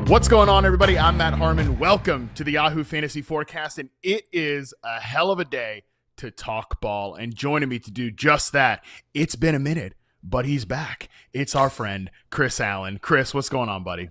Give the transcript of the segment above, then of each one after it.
What's going on, everybody? I'm Matt Harmon. Welcome to the Yahoo Fantasy Forecast, and it is a hell of a day to talk ball. And joining me to do just that, it's been a minute, but he's back. It's our friend, Chris Allen. Chris, what's going on, buddy?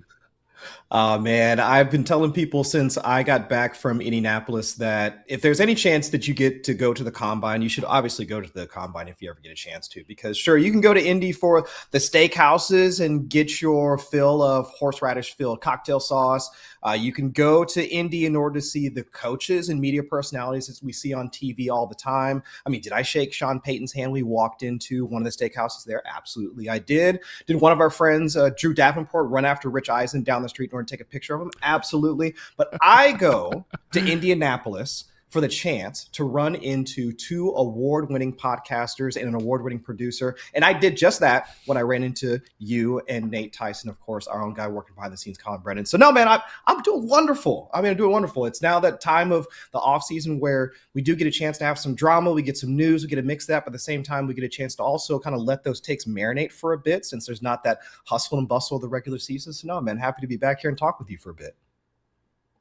Man, I've been telling people since I got back from Indianapolis that if there's any chance that you get to go to the Combine, you should obviously go to the Combine if you ever get a chance to. Because sure, you can go to Indy for the steakhouses and get your fill of horseradish-filled cocktail sauce. You can go to Indy in order to see the coaches and media personalities that we see on TV all the time. I mean, did I shake Sean Payton's hand when we walked into one of the steakhouses there? Absolutely, I did. Did one of our friends, Drew Davenport, run after Rich Eisen down the street in order to take a picture of him? Absolutely. But I go to Indianapolis for the chance to run into two award-winning podcasters and an award-winning producer. And I did just that when I ran into you and Nate Tyson, of course, our own guy working behind the scenes, Colin Brennan. So no, man, I'm doing wonderful. I'm doing wonderful. It's now that time of the offseason where we do get a chance to have some drama. We get some news. We get to mix that. But at the same time, we get a chance to also kind of let those takes marinate for a bit since there's not that hustle and bustle of the regular season. So no, man, happy to be back here and talk with you for a bit.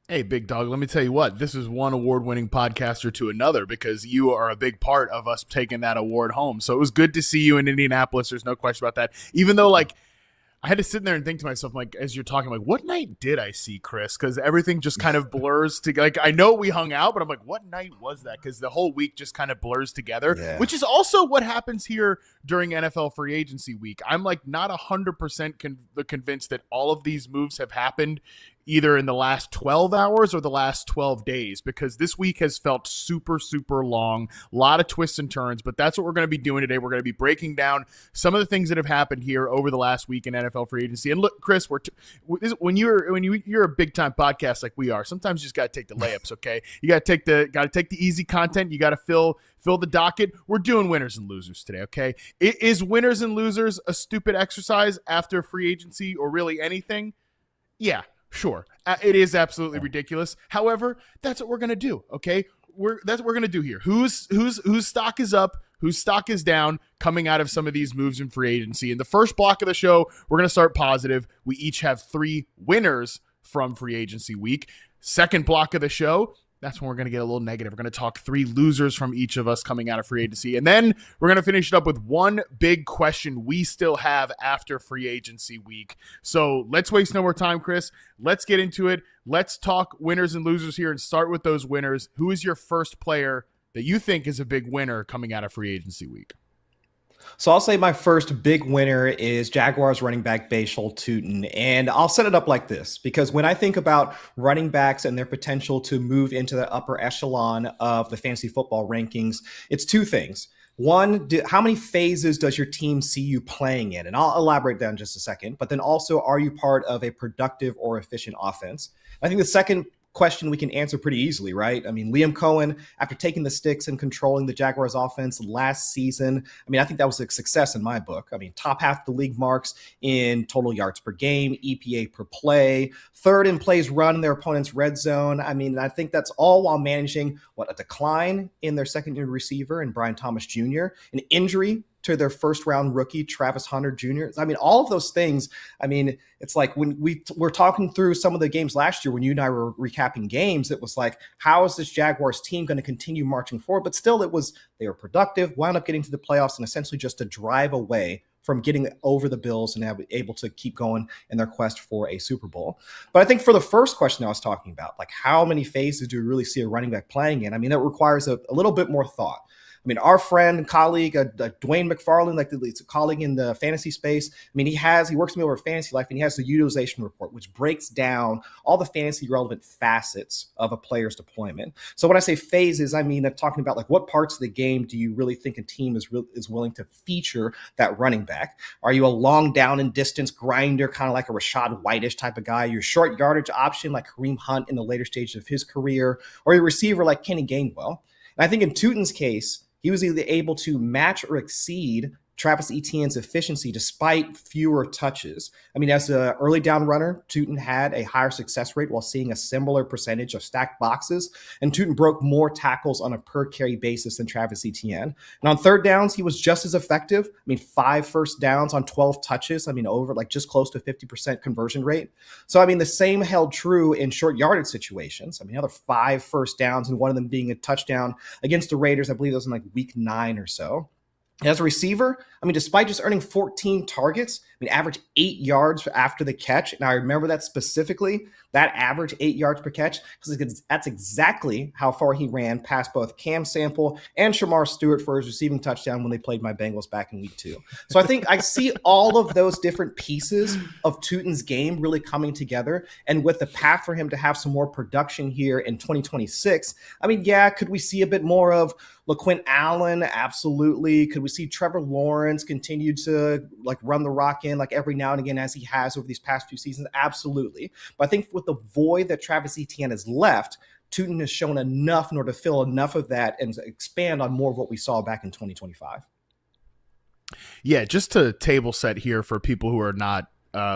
Hey, big dog, let me tell you what, this is one award-winning podcaster to another because you are a big part of us taking that award home. So it was good to see you in Indianapolis. There's no question about that. Even though, like, I had to sit there and think to myself, like, as you're talking, like, what night did I see Chris? Because everything just kind of blurs together. Like, I know we hung out, but I'm like, what night was that? Because the whole week just kind of blurs together, which is also what happens here during NFL free agency week. I'm, like, not 100% convinced that all of these moves have happened either in the last 12 hours or the last 12 days, because this week has felt super, super long, a lot of twists and turns, but that's what we're going to be doing today. We're going to be breaking down some of the things that have happened here over the last week in NFL free agency. And look, Chris, when you're a big time podcast like we are, sometimes you just got to take the layups. Okay. You got to take the easy content. You got to fill the docket. We're doing winners and losers today. Okay. Is winners and losers a stupid exercise after free agency or really anything? Yeah. Sure, it is absolutely ridiculous. However, that's what we're going to do, okay? That's what we're going to do here. Whose stock is up, whose stock is down coming out of some of these moves in free agency. In the first block of the show, we're going to start positive. We each have 3 winners from free agency week. Second block of the show, that's when we're going to get a little negative. We're going to talk 3 losers from each of us coming out of free agency. And then we're going to finish it up with one big question we still have after free agency week. So let's waste no more time, Chris. Let's get into it. Let's talk winners and losers here and start with those winners. Who is your first player that you think is a big winner coming out of free agency week? So I'll say my first big winner is Jaguars running back Bhayshul Tuten. And I'll set it up like this, because when I think about running backs and their potential to move into the upper echelon of the fantasy football rankings, it's 2 things. One, how many phases does your team see you playing in? And I'll elaborate that in just a second. But then also, are you part of a productive or efficient offense? I think the second question we can answer pretty easily, right? I mean, Liam Cohen, after taking the sticks and controlling the Jaguars offense last season, I mean, I think that was a success in my book. I mean, top half of the league marks in total yards per game, EPA per play, third in plays run in their opponent's red zone. I mean, I think that's all while managing a decline in their second-year receiver and Brian Thomas Jr., an injury to their first-round rookie, Travis Hunter Jr. I mean, all of those things, I mean, it's like when we were talking through some of the games last year, when you and I were recapping games, it was like, how is this Jaguars team going to continue marching forward? But still, they were productive, wound up getting to the playoffs, and essentially just to drive away from getting over the Bills and able to keep going in their quest for a Super Bowl. But I think for the first question I was talking about, like how many phases do we really see a running back playing in? I mean, that requires a little bit more thought. I mean, our friend and colleague, Dwayne McFarland, like it's a colleague in the fantasy space. I mean, he works with me over Fantasy Life, and he has the utilization report, which breaks down all the fantasy relevant facets of a player's deployment. So when I say phases, I mean, I'm talking about like what parts of the game do you really think a team is willing to feature that running back? Are you a long down and distance grinder, kind of like a Rashad White-ish type of guy? Your short yardage option like Kareem Hunt in the later stages of his career, or your receiver like Kenny Gainwell? And I think in Tuten's case, he was either able to match or exceed Travis Etienne's efficiency despite fewer touches. I mean, as an early down runner, Tuten had a higher success rate while seeing a similar percentage of stacked boxes, and Tuten broke more tackles on a per carry basis than Travis Etienne. And on third downs, he was just as effective. I mean, 5 first downs on 12 touches. I mean, over like just close to 50% conversion rate. So, I mean, the same held true in short yardage situations. I mean, another 5 first downs and one of them being a touchdown against the Raiders. I believe it was in like week 9 or so. As a receiver, I mean, despite just earning 14 targets, I mean, average 8 yards after the catch. And I remember that specifically, that average 8 yards per catch, because that's exactly how far he ran past both Cam Sample and Shamar Stewart for his receiving touchdown when they played my Bengals back in week 2. So I think I see all of those different pieces of Tuten's game really coming together. And with the path for him to have some more production here in 2026, I mean, yeah, could we see a bit more of LaQuint Allen? Absolutely. Could we see Trevor Lawrence continue to like run the rock in like every now and again as he has over these past few seasons? Absolutely. But I think with the void that Travis Etienne has left, Tuten has shown enough in order to fill enough of that and expand on more of what we saw back in 2025. Yeah, just to table set here for people who are not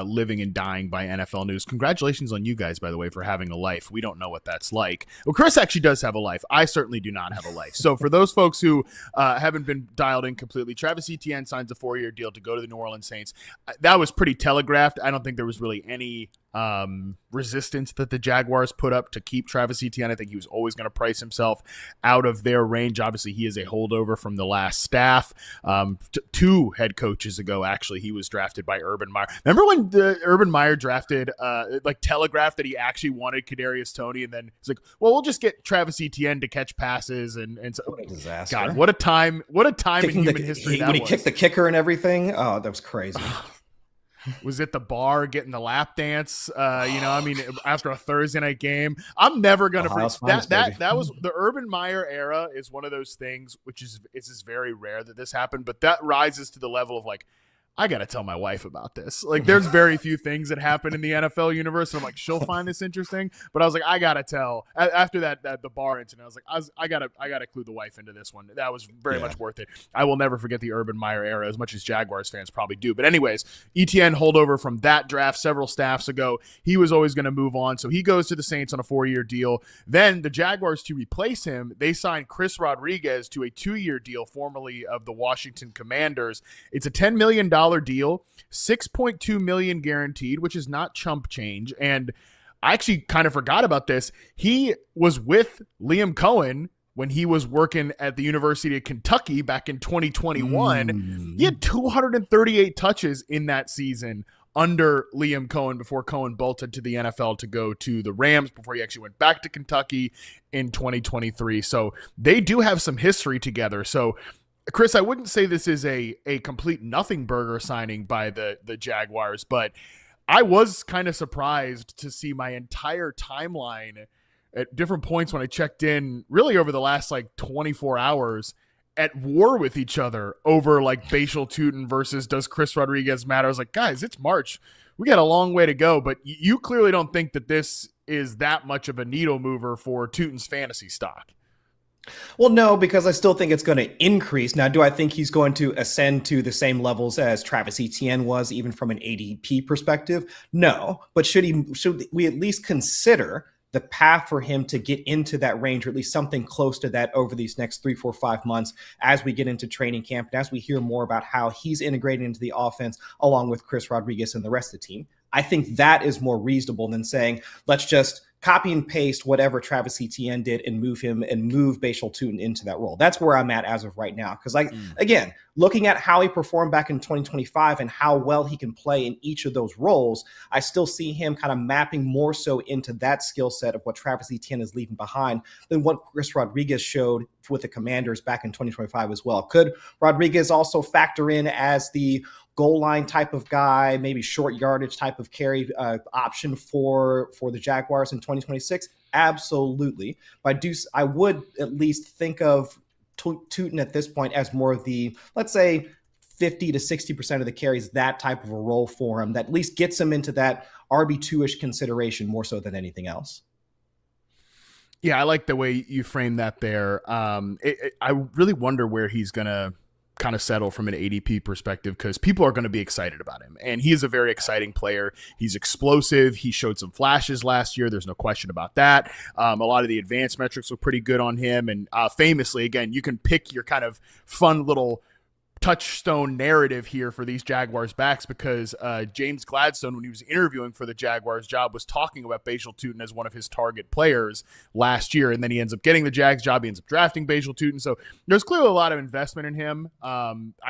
living and dying by NFL news. Congratulations on you guys, by the way, for having a life. We don't know what that's like. Well, Chris actually does have a life. I certainly do not have a life. So for those folks who haven't been dialed in completely, Travis Etienne signs a 4-year deal to go to the New Orleans Saints. That was pretty telegraphed. I don't think there was really any resistance that the Jaguars put up to keep Travis Etienne. I think he was always going to price himself out of their range. Obviously, he is a holdover from the last staff. 2 head coaches ago, actually, he was drafted by Urban Meyer. Remember when Urban Meyer drafted, telegraphed that he actually wanted Kadarius Toney, and then he's like, well, we'll just get Travis Etienne to catch passes. And so, what a disaster. God, what a time in human history when he kicked the kicker and everything. Oh, that was crazy. Was at the bar getting the lap dance, after a Thursday night game. I'm never gonna forget that was the Urban Meyer era. Is one of those things which is very rare that this happened, but that rises to the level of like, I got to tell my wife about this. Like, there's very few things that happen in the NFL universe. And I'm like, she'll find this interesting. But I was like, I got to tell. After that the bar incident, I was like, I got to clue the wife into this one. That was very much worth it. I will never forget the Urban Meyer era, as much as Jaguars fans probably do. But anyways, Etienne holdover from that draft several staffs ago. He was always going to move on. So he goes to the Saints on a 4-year deal. Then the Jaguars, to replace him, they signed Chris Rodriguez to a 2-year deal, formerly of the Washington Commanders. It's a $10 million deal, $6.2 million guaranteed, which is not chump change. And I actually kind of forgot about this. He was with Liam Cohen when he was working at the University of Kentucky back in 2021. He had 238 touches in that season under Liam Cohen before Cohen bolted to the NFL to go to the Rams before he actually went back to Kentucky in 2023. So they do have some history together. So Chris, I wouldn't say this is a complete nothing burger signing by the Jaguars, but I was kind of surprised to see my entire timeline at different points when I checked in really over the last like 24 hours at war with each other over like Bhayshul Tuten versus does Chris Rodriguez matter? I was like, guys, it's March. We got a long way to go, but you clearly don't think that this is that much of a needle mover for Tuten's fantasy stock. Well, no, because I still think it's going to increase. Now, do I think he's going to ascend to the same levels as Travis Etienne was, even from an ADP perspective? No, but should we at least consider the path for him to get into that range, or at least something close to that over these next 3, 4, 5 months as we get into training camp and as we hear more about how he's integrated into the offense along with Chris Rodriguez and the rest of the team? I think that is more reasonable than saying, let's just copy and paste whatever Travis Etienne did and move Bhayshul Tuten into that role. That's where I'm at as of right now. Because again, looking at how he performed back in 2025 and how well he can play in each of those roles, I still see him kind of mapping more so into that skill set of what Travis Etienne is leaving behind than what Chris Rodriguez showed with the Commanders back in 2025 as well. Could Rodriguez also factor in as the goal line type of guy, maybe short yardage type of carry option for the Jaguars in 2026? Absolutely. But I would at least think of Tuten at this point as more of the, let's say, 50 to 60% of the carries, that type of a role for him that at least gets him into that RB2-ish consideration more so than anything else. Yeah, I like the way you frame that there. I really wonder where he's going to kind of settle from an ADP perspective because people are going to be excited about him. And he is a very exciting player. He's explosive. He showed some flashes last year. There's no question about that. A lot of the advanced metrics were pretty good on him. And famously, again, you can pick your kind of fun little touchstone narrative here for these Jaguars backs because James Gladstone, when he was interviewing for the Jaguars job, was talking about Bhayshul Tuten as one of his target players last year, and then he ends up getting the Jags job. He ends up drafting Bhayshul Tuten, so there's clearly a lot of investment in him.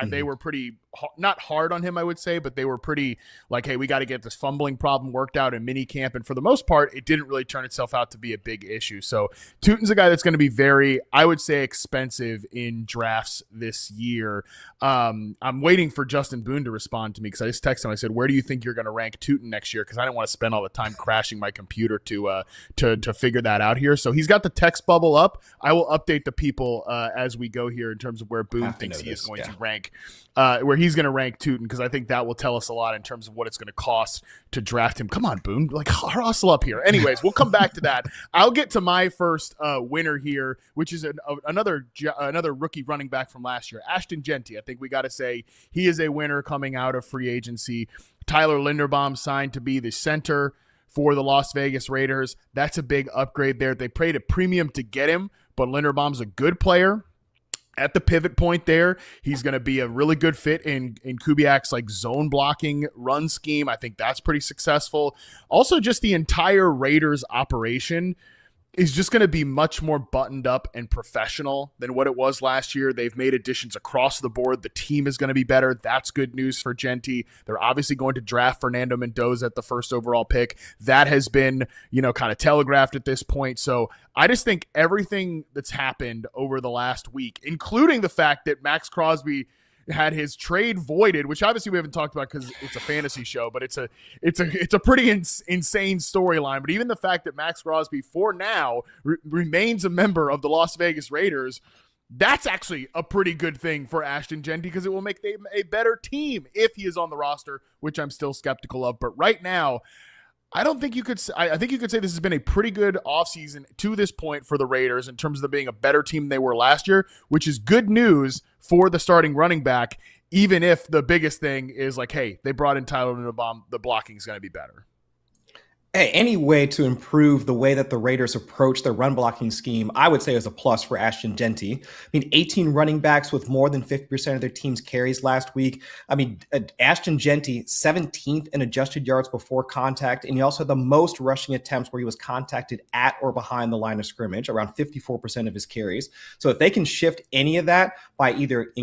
They were pretty not hard on him, I would say, but they were pretty like, hey, we got to get this fumbling problem worked out in mini camp, and for the most part, it didn't really turn itself out to be a big issue. So Tuten's a guy that's going to be very, I would say, expensive in drafts this year. I'm waiting for Justin Boone to respond to me because I just texted him. I said, where do you think you're going to rank Tuten next year? Because I didn't want to spend all the time crashing my computer to figure that out here. So he's got the text bubble up. I will update the people as we go here in terms of where Boone thinks he is going to rank, where he's going to rank Tuten, because I think that will tell us a lot in terms of what it's going to cost to draft him. Come on, Boone, like hustle up here. Anyways, we'll come back to that. I'll get to my first winner here, which is another rookie running back from last year, Ashton Jeanty. I think we got to say he is a winner coming out of free agency. Tyler Linderbaum signed to be the center for the Las Vegas Raiders. That's a big upgrade there. They paid a premium to get him, but Linderbaum's a good player. At the pivot point there, he's going to be a really good fit in Kubiak's like zone blocking run scheme. I think that's pretty successful. Also, just the entire Raiders operation is just going to be much more buttoned up and professional than what it was last year. They've made additions across the board. The team is going to be better. That's good news for Jeanty. They're obviously going to draft Fernando Mendoza at the first overall pick. That has been, kind of telegraphed at this point. So I just think everything that's happened over the last week, including the fact that Max Crosby had his trade voided, which obviously we haven't talked about because it's a fantasy show, but it's a pretty insane storyline. But even the fact that Max Crosby for now remains a member of the Las Vegas Raiders, that's actually a pretty good thing for Ashton Jeanty because it will make them a better team if he is on the roster, which I'm still skeptical of. But right now, I think you could say this has been a pretty good offseason to this point for the Raiders in terms of them being a better team than they were last year, which is good news for the starting running back, even if the biggest thing is like, hey, they brought in Tyler Linderbaum, the blocking is going to be better. Hey, any way to improve the way that the Raiders approach their run blocking scheme, I would say is a plus for Ashton Jeanty. 18 running backs with more than 50% of their team's carries last week. Ashton Jeanty, 17th in adjusted yards before contact, and he also had the most rushing attempts where he was contacted at or behind the line of scrimmage, around 54% of his carries. So if they can shift any of that by either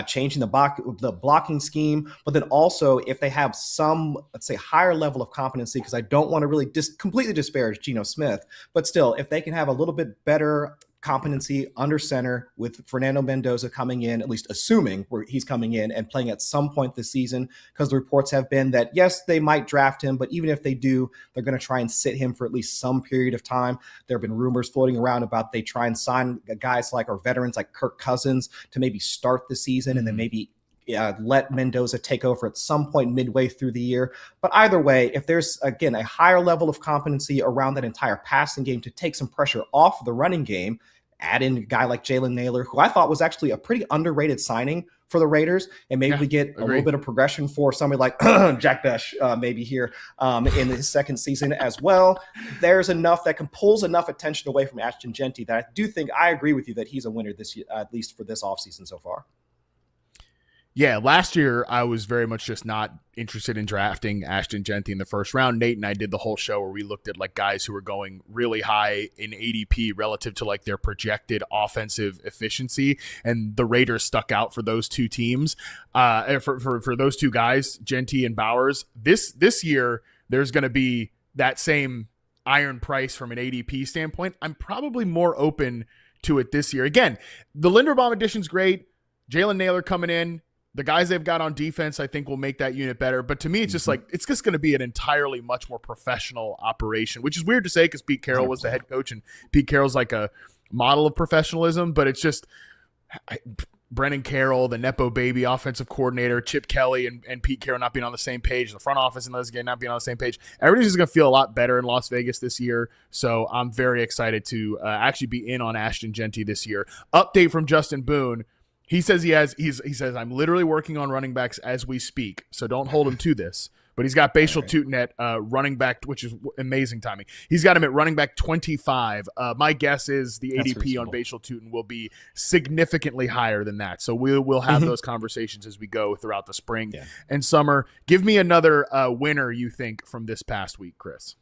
changing the blocking scheme, but then also if they have some, let's say, higher level of competency, because I don't want to really completely disparage Geno Smith, but still, if they can have a little bit better competency under center with Fernando Mendoza coming in, at least assuming where he's coming in and playing at some point this season, because the reports have been that, yes, they might draft him, but even if they do, they're going to try and sit him for at least some period of time. There have been rumors floating around about they try and sign guys like, or veterans like Kirk Cousins to maybe start the season and then maybe let Mendoza take over at some point midway through the year. But either way, if there's, again, a higher level of competency around that entire passing game to take some pressure off the running game, add in a guy like Jaylen Naylor, who I thought was actually a pretty underrated signing for the Raiders, and maybe we get a little bit of progression for somebody like Jack Besh maybe here in his second season as well. There's enough that can pulls enough attention away from Ashton Jeanty that I do think I agree with you that he's a winner this year, at least for this offseason so far. Yeah, last year I was very much just not interested in drafting Ashton Jeanty in the first round. Nate and I did the whole show where we looked at like guys who were going really high in ADP relative to like their projected offensive efficiency, and the Raiders stuck out for those two teams. For those two guys, Jeanty and Bowers. This year there's going to be that same iron price from an ADP standpoint. I'm probably more open to it this year. Again, the Linderbaum addition's great. Jaylen Naylor coming in. The guys they've got on defense, I think, will make that unit better. But to me, it's just like, it's just going to be an entirely much more professional operation, which is weird to say because Pete Carroll was the head coach and Pete Carroll's like a model of professionalism. But it's just Brennan Carroll, the Nepo baby offensive coordinator, Chip Kelly and Pete Carroll not being on the same page, the front office and those guys not being on the same page. Everything's just going to feel a lot better in Las Vegas this year. So I'm very excited to actually be in on Ashton Jeanty this year. Update from Justin Boone. He says he says, I'm literally working on running backs as we speak, so don't hold him to this. But he's got Bhayshul Tuten at running back, which is amazing timing. He's got him at running back 25. My guess is the ADP on Bhayshul Tuten will be significantly higher than that. So we'll have those conversations as we go throughout the spring and summer. Give me another winner you think from this past week, Chris.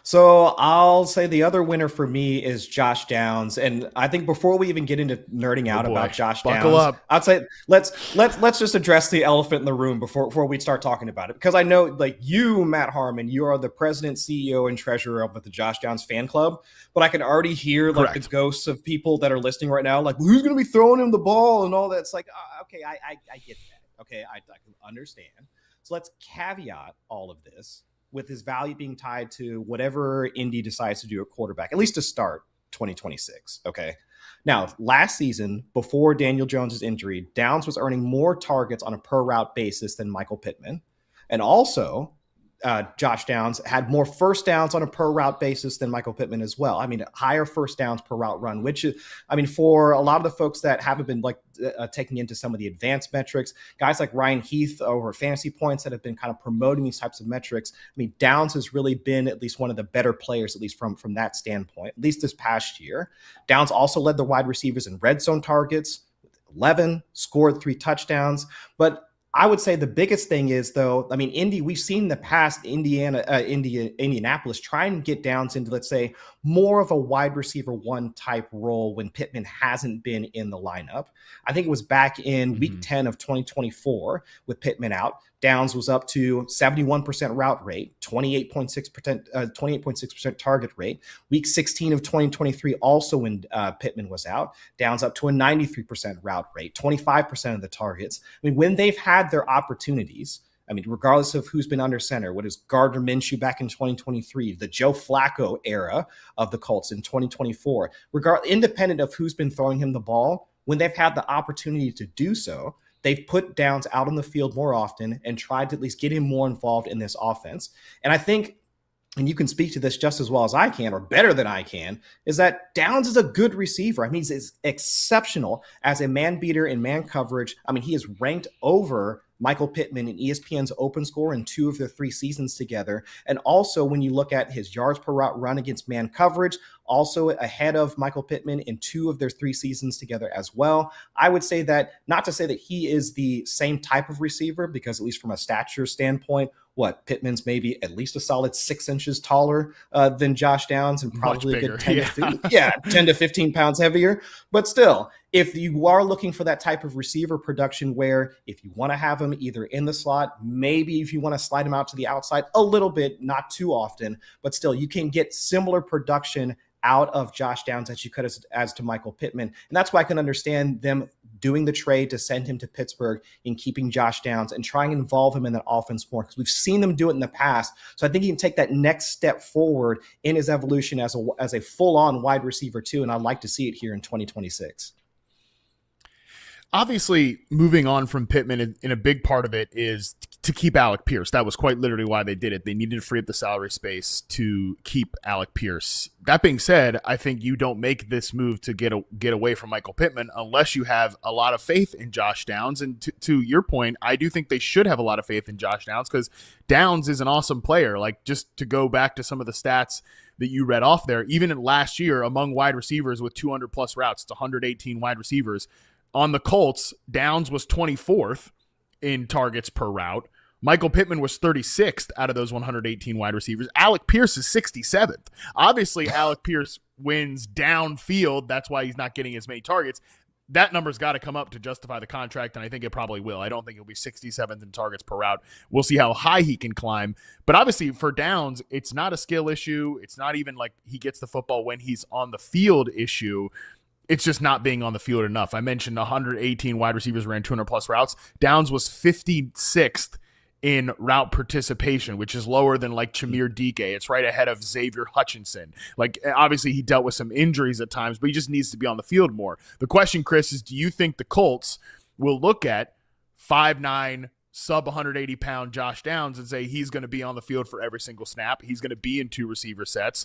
So I'll say the other winner for me is Josh Downs, and I think before we even get into nerding out about Josh Buckle Downs, up. I'd say let's just address the elephant in the room before we start talking about it, because I know, like, you, Matt Harmon, you are the president, CEO, and treasurer of the Josh Downs fan club, but I can already hear like the ghosts of people that are listening right now, like, who's going to be throwing him the ball and all that. It's like, okay, I get that. Okay, I can understand. So let's caveat all of this with his value being tied to whatever Indy decides to do at quarterback, at least to start 2026. Okay. Now, last season, before Daniel Jones's injury, Downs was earning more targets on a per route basis than Michael Pittman. And also, Josh Downs had more first downs on a per route basis than Michael Pittman as well. I mean, higher first downs per route run, which is, I mean, for a lot of the folks that haven't been taking into some of the advanced metrics, guys like Ryan Heath over Fantasy Points that have been kind of promoting these types of metrics. I mean, Downs has really been at least one of the better players, at least from that standpoint, at least this past year. Downs also led the wide receivers in red zone targets with 11, scored 3 touchdowns, but I would say the biggest thing is, though, I mean, Indy, we've seen the past Indianapolis try and get Downs into, let's say, more of a wide receiver one type role when Pittman hasn't been in the lineup. I think it was back in week 10 of 2024 with Pittman out. Downs was up to 71% route rate, 28.6% target rate. Week 16 of 2023, also when Pittman was out, Downs up to a 93% route rate, 25% of the targets. I mean, when they've had their opportunities, I mean, regardless of who's been under center, what is Gardner Minshew back in 2023, the Joe Flacco era of the Colts in 2024, independent of who's been throwing him the ball, when they've had the opportunity to do so, they've put Downs out on the field more often and tried to at least get him more involved in this offense. And I think, and you can speak to this just as well as I can, or better than I can, is that Downs is a good receiver. I mean, he's exceptional as a man beater in man coverage. I mean, he is ranked over Michael Pittman in ESPN's open score in 2 of their 3 seasons together. And also when you look at his yards per route run against man coverage, also ahead of Michael Pittman in 2 of their 3 seasons together as well. I would say that, not to say that he is the same type of receiver, because at least from a stature standpoint, Pittman's maybe at least a solid 6 inches taller than Josh Downs, and probably a good 10 to 15 pounds heavier. But still, if you are looking for that type of receiver production where if you want to have him either in the slot, maybe if you want to slide him out to the outside a little bit, not too often, but still you can get similar production out of Josh Downs as you could as to Michael Pittman. And that's why I can understand them doing the trade to send him to Pittsburgh and keeping Josh Downs and trying to involve him in that offense more, because we've seen them do it in the past. So I think he can take that next step forward in his evolution as a full-on wide receiver too. And I'd like to see it here in 2026. Obviously, moving on from Pittman, in a big part of it is to keep Alec Pierce. That was quite literally why they did it. They needed to free up the salary space to keep Alec Pierce. That being said, I think you don't make this move to get away from Michael Pittman unless you have a lot of faith in Josh Downs. And to your point, I do think they should have a lot of faith in Josh Downs, because Downs is an awesome player. Like, just to go back to some of the stats that you read off there, even in last year among wide receivers with 200 plus routes, it's 118 wide receivers. On the Colts, Downs was 24th in targets per route. Michael Pittman was 36th out of those 118 wide receivers. Alec Pierce is 67th. Obviously, Alec Pierce wins downfield. That's why he's not getting as many targets. That number's got to come up to justify the contract, and I think it probably will. I don't think he'll be 67th in targets per route. We'll see how high he can climb. But obviously, for Downs, it's not a skill issue. It's not even like he gets the football when he's on the field issue. It's just not being on the field enough. I mentioned 118 wide receivers ran 200 plus routes. Downs was 56th in route participation, which is lower than like Chimere Dike. It's right ahead of Xavier Hutchinson. Like, obviously he dealt with some injuries at times, but he just needs to be on the field more. The question, Chris, is do you think the Colts will look at 5'9", sub 180 pound Josh Downs and say he's going to be on the field for every single snap? He's going to be in 2 receiver sets.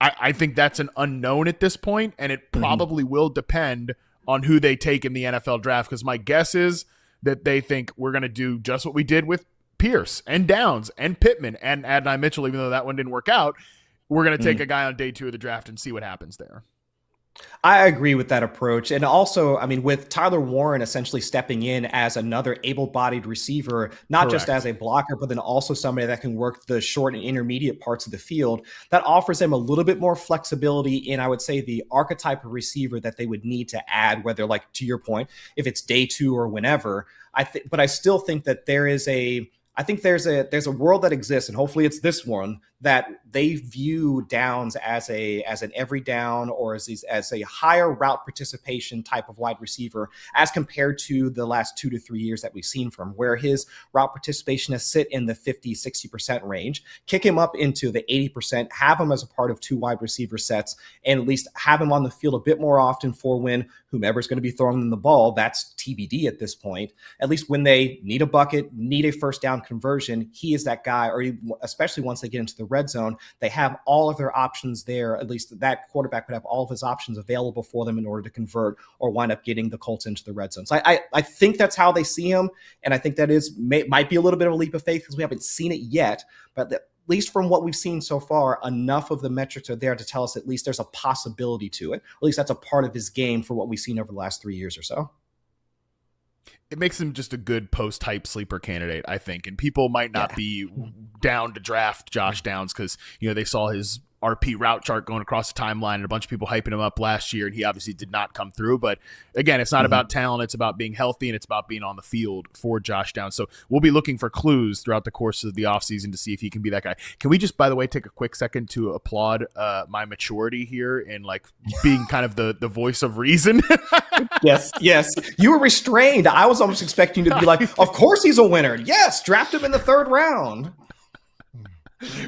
I think that's an unknown at this point, and it probably will depend on who they take in the NFL draft, because my guess is that they think we're going to do just what we did with Pierce and Downs and Pittman and Adonai Mitchell, even though that one didn't work out. We're going to take a guy on day 2 of the draft and see what happens there. I agree with that approach. And also, I mean, with Tyler Warren essentially stepping in as another able-bodied receiver, not Correct. just as a blocker, but then also somebody that can work the short and intermediate parts of the field, that offers them a little bit more flexibility in, I would say, the archetype of receiver that they would need to add, whether, like, to your point, if it's day 2 or whenever. But I still think that there's a world that exists, and hopefully it's this one, that they view Downs as an every down or as a higher route participation type of wide receiver as compared to the last 2 to 3 years that we've seen from, where his route participation has sit in the 50-60% range. Kick him up into the 80%, have him as a part of 2 wide receiver sets, and at least have him on the field a bit more often for when whomever's going to be throwing them the ball, that's TBD at this point. At least when they need a bucket, need a first down conversion, he is that guy, or especially once they get into the red zone, they have all of their options there. At least that quarterback would have all of his options available for them in order to convert or wind up getting the Colts into the red zone. So I think that's how they see him. And I think that might be a little bit of a leap of faith because we haven't seen it yet, but at least from what we've seen so far, enough of the metrics are there to tell us at least there's a possibility to it. Or at least that's a part of his game for what we've seen over the last 3 years or so. It makes him just a good post-hype sleeper candidate, I think. And people might not be down to draft Josh Downs because, they saw his RP route chart going across the timeline and a bunch of people hyping him up last year, and he obviously did not come through. But again, it's not about talent. It's about being healthy, and it's about being on the field for Josh Downs. So we'll be looking for clues throughout the course of the offseason to see if he can be that guy. Can we just, by the way, take a quick second to applaud my maturity here in being kind of the voice of reason? Yes. You were restrained. I was almost expecting you to be like, of course he's a winner. Yes, draft him in the 3rd round.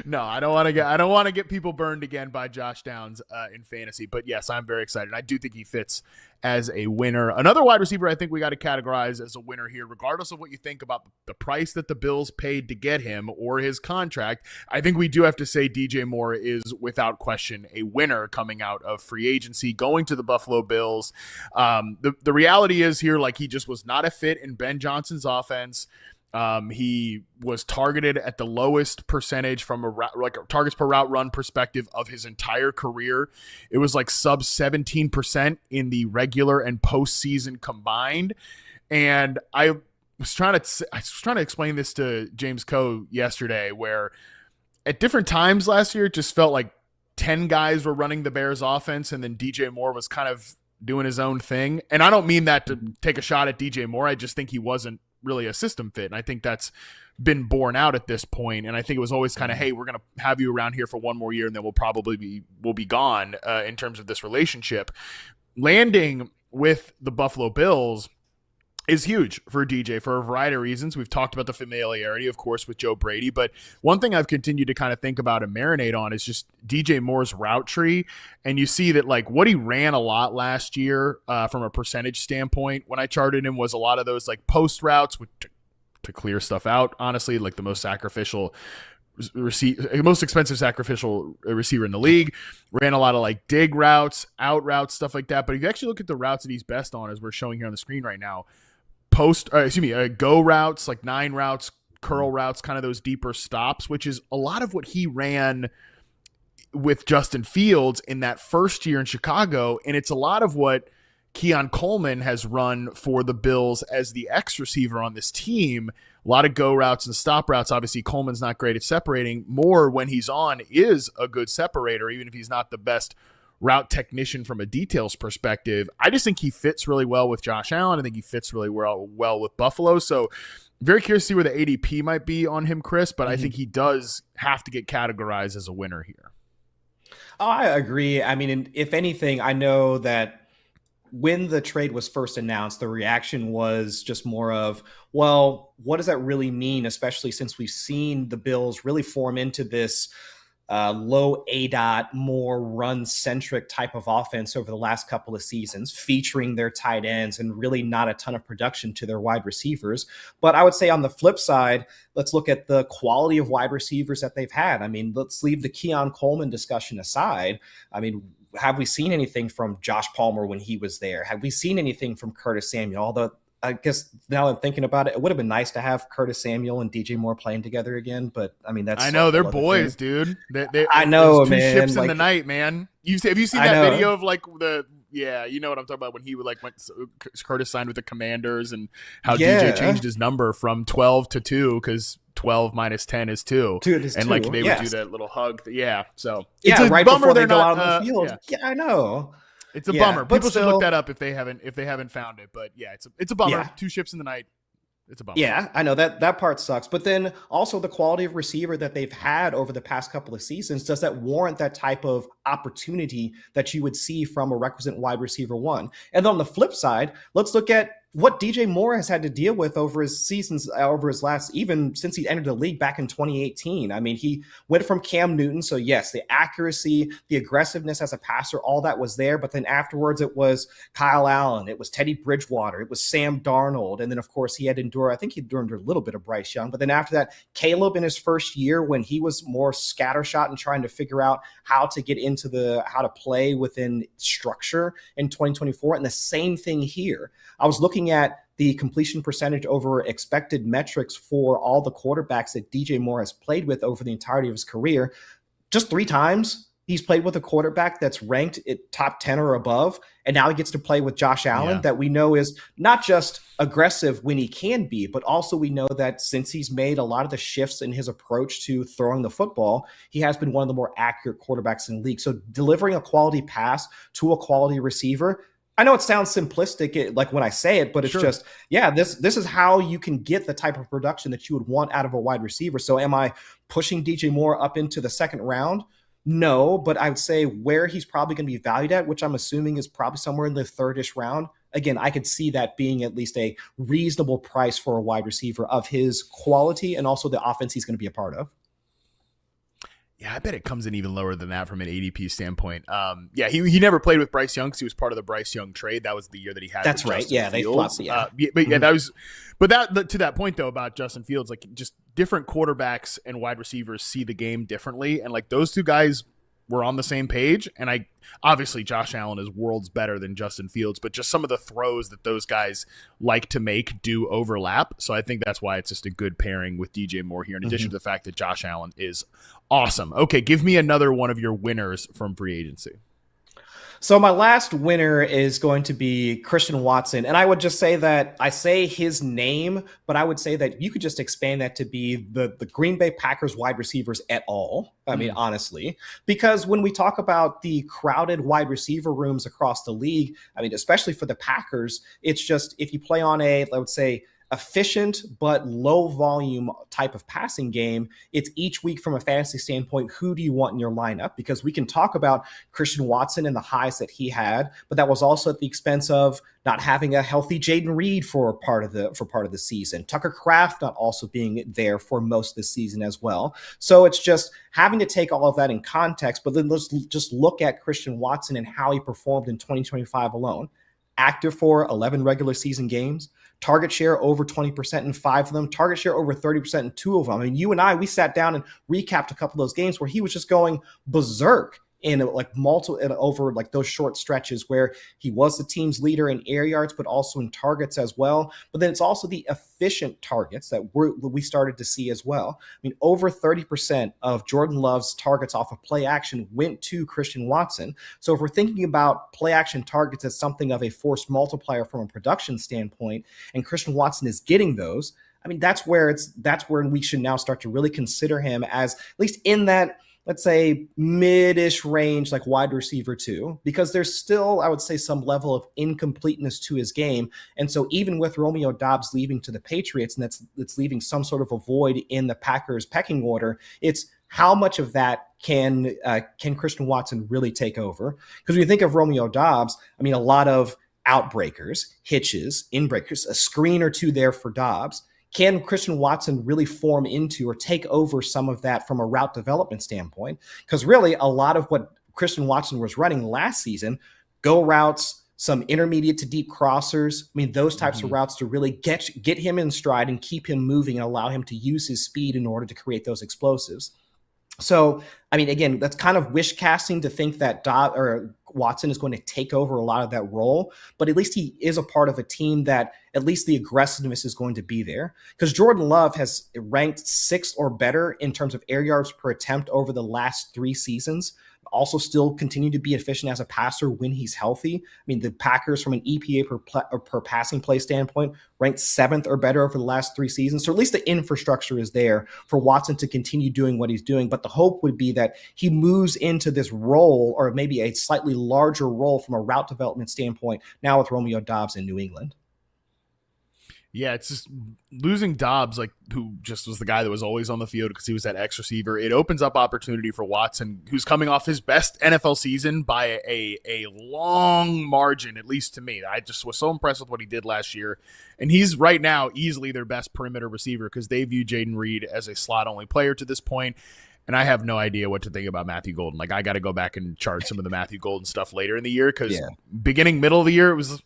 No, I don't want to get people burned again by Josh Downs in fantasy. But yes, I'm very excited. I do think he fits as a winner. Another wide receiver I think we got to categorize as a winner here, regardless of what you think about the price that the Bills paid to get him or his contract. I think we do have to say DJ Moore is without question a winner coming out of free agency, going to the Buffalo Bills. The reality is here, he just was not a fit in Ben Johnson's offense. He was targeted at the lowest percentage from a targets per route run perspective of his entire career. It was sub 17% in the regular and postseason combined. And I was trying to explain this to James Coe yesterday, where at different times last year, it just felt like 10 guys were running the Bears offense. And then DJ Moore was kind of doing his own thing. And I don't mean that to take a shot at DJ Moore. I just think he wasn't really a system fit. And I think that's been borne out at this point. And I think it was always kind of, hey, we're going to have you around here for one more year and then we'll be gone in terms of this relationship. Landing with the Buffalo Bills is huge for DJ for a variety of reasons. We've talked about the familiarity, of course, with Joe Brady, but one thing I've continued to kind of think about and marinate on is just DJ Moore's route tree. And you see that what he ran a lot last year from a percentage standpoint when I charted him was a lot of those post routes to clear stuff out. Honestly, the most expensive sacrificial receiver in the league. Ran a lot of dig routes, out routes, stuff like that. But if you actually look at the routes that he's best on, as we're showing here on the screen right now, go routes, 9 routes, curl routes, kind of those deeper stops, which is a lot of what he ran with Justin Fields in that first year in Chicago. And it's a lot of what Keon Coleman has run for the Bills as the X receiver on this team. A lot of go routes and stop routes. Obviously, Coleman's not great at separating. Moore, when he's on, is a good separator, even if he's not the best route technician from a details perspective. I just think he fits really well with Josh Allen. I think he fits really well with Buffalo. So very curious to see where the ADP might be on him, Chris, but I think he does have to get categorized as a winner here. Oh, I agree. I mean, if anything, I know that when the trade was first announced, the reaction was just more of, well, what does that really mean? Especially since we've seen the Bills really form into this low ADOT, more run-centric type of offense over the last couple of seasons, featuring their tight ends and really not a ton of production to their wide receivers. But I would say on the flip side, let's look at the quality of wide receivers that they've had. I mean, let's leave the Keon Coleman discussion aside. I mean, have we seen anything from Josh Palmer when he was there? Have we seen anything from Curtis Samuel? Although I guess now that I'm thinking about it, it would have been nice to have Curtis Samuel and DJ Moore playing together again. But I mean, that's I know they're boys, dude. I know, two man. ships in the night, man. Have you seen that video of like yeah, you know what I'm talking about when he would like went Curtis signed with the Commanders and how DJ changed his number from 12 to 2 because 12 minus 10 is 2. And like they would do that little hug. Yeah, so it's a right bummer before they're they go not out on the field. Yeah, I know. It's a bummer. People should look that up if they haven't found it. But yeah, it's a bummer. Yeah. Two ships in the night. It's a bummer. Yeah, I know that part sucks. But then also the quality of receiver that they've had over the past couple of seasons, does that warrant that type of opportunity that you would see from a requisite wide receiver one? And then on the flip side, let's look at what DJ Moore has had to deal with over his seasons, over his last, even since he entered the league back in 2018. I mean, he went from Cam Newton. So yes, the accuracy, the aggressiveness as a passer, all that was there. But then afterwards, it was Kyle Allen. It was Teddy Bridgewater. It was Sam Darnold. And then, of course, he had I think he endured a little bit of Bryce Young. But then after that, Kaleb in his first year when he was more scattershot and trying to figure out how to get into how to play within structure in 2024. And the same thing here. I was looking at the completion percentage over expected metrics for all the quarterbacks that DJ Moore has played with over the entirety of his career. Just 3 times he's played with a quarterback that's ranked at top 10 or above. And now he gets to play with Josh Allen that we know is not just aggressive when he can be, but also we know that since he's made a lot of the shifts in his approach to throwing the football, he has been one of the more accurate quarterbacks in the league. So delivering a quality pass to a quality receiver, I know it sounds simplistic, like when I say it, but it's just, this is how you can get the type of production that you would want out of a wide receiver. So am I pushing DJ Moore up into the second round? No, but I would say where he's probably going to be valued at, which I'm assuming is probably somewhere in the 3rd-ish round. Again, I could see that being at least a reasonable price for a wide receiver of his quality and also the offense he's going to be a part of. Yeah, I bet it comes in even lower than that from an ADP standpoint. He never played with Bryce Young because he was part of the Bryce Young trade. That was the year that he had. That's right. Justin yeah, Fields. They flopped. But to that point though about Justin Fields, like just different quarterbacks and wide receivers see the game differently, and like those two guys were on the same page. And obviously Josh Allen is worlds better than Justin Fields, but just some of the throws that those guys like to make do overlap. So I think that's why it's just a good pairing with DJ Moore here, in addition to the fact that Josh Allen is awesome. Okay, give me another one of your winners from free agency. So my last winner is going to be Christian Watson. And I would just say that I say his name, but I would say that you could just expand that to be the Green Bay Packers wide receivers at all. I mean, honestly, because when we talk about the crowded wide receiver rooms across the league, I mean, especially for the Packers, it's just if you play on I would say, efficient but low volume type of passing game, it's each week from a fantasy standpoint, who do you want in your lineup? Because we can talk about Christian Watson and the highs that he had, but that was also at the expense of not having a healthy Jaden Reed for part of the season. Tucker Kraft not also being there for most of the season as well. So it's just having to take all of that in context, but then let's just look at Christian Watson and how he performed in 2025 alone. Active for 11 regular season games, target share over 20% in 5 of them, target share over 30% in 2 of them. I mean, you and I, we sat down and recapped a couple of those games where he was just going berserk in like multiple over like those short stretches where he was the team's leader in air yards, but also in targets as well. But then it's also the efficient targets that we started to see as well. I mean, over 30% of Jordan Love's targets off of play action went to Christian Watson. So if we're thinking about play action targets as something of a force multiplier from a production standpoint, and Christian Watson is getting those, I mean, that's where we should now start to really consider him as at least in that, let's say, mid-ish range, like wide receiver 2, because there's still, I would say, some level of incompleteness to his game. And so even with Romeo Doubs leaving to the Patriots, and that's leaving some sort of a void in the Packers pecking order, it's how much of that can Christian Watson really take over? Because when you think of Romeo Doubs, I mean, a lot of outbreakers, hitches, inbreakers, a screen or two there for Doubs. Can Christian Watson really form into or take over some of that from a route development standpoint? Because really, a lot of what Christian Watson was running last season, go routes, some intermediate to deep crossers, I mean, those types of routes to really get him in stride and keep him moving and allow him to use his speed in order to create those explosives. So, I mean, again, that's kind of wish casting to think that Watson is going to take over a lot of that role, but at least he is a part of a team that at least the aggressiveness is going to be there. Because Jordan Love has ranked 6th or better in terms of air yards per attempt over the last 3 seasons. Also still continue to be efficient as a passer when he's healthy. I mean, the Packers from an EPA per passing play standpoint ranked 7th or better over the last 3 seasons. So at least the infrastructure is there for Watson to continue doing what he's doing. But the hope would be that he moves into this role, or maybe a slightly larger role from a route development standpoint now with Romeo Doubs in New England. Yeah, it's just losing Doubs, like, who just was the guy that was always on the field because he was that X receiver. It opens up opportunity for Watson, who's coming off his best NFL season by a long margin, at least to me. I just was so impressed with what he did last year. And he's right now easily their best perimeter receiver because they view Jaden Reed as a slot-only player to this point. And I have no idea what to think about Matthew Golden. Like, I got to go back and chart some of the Matthew Golden stuff later in the year because middle of the year, it was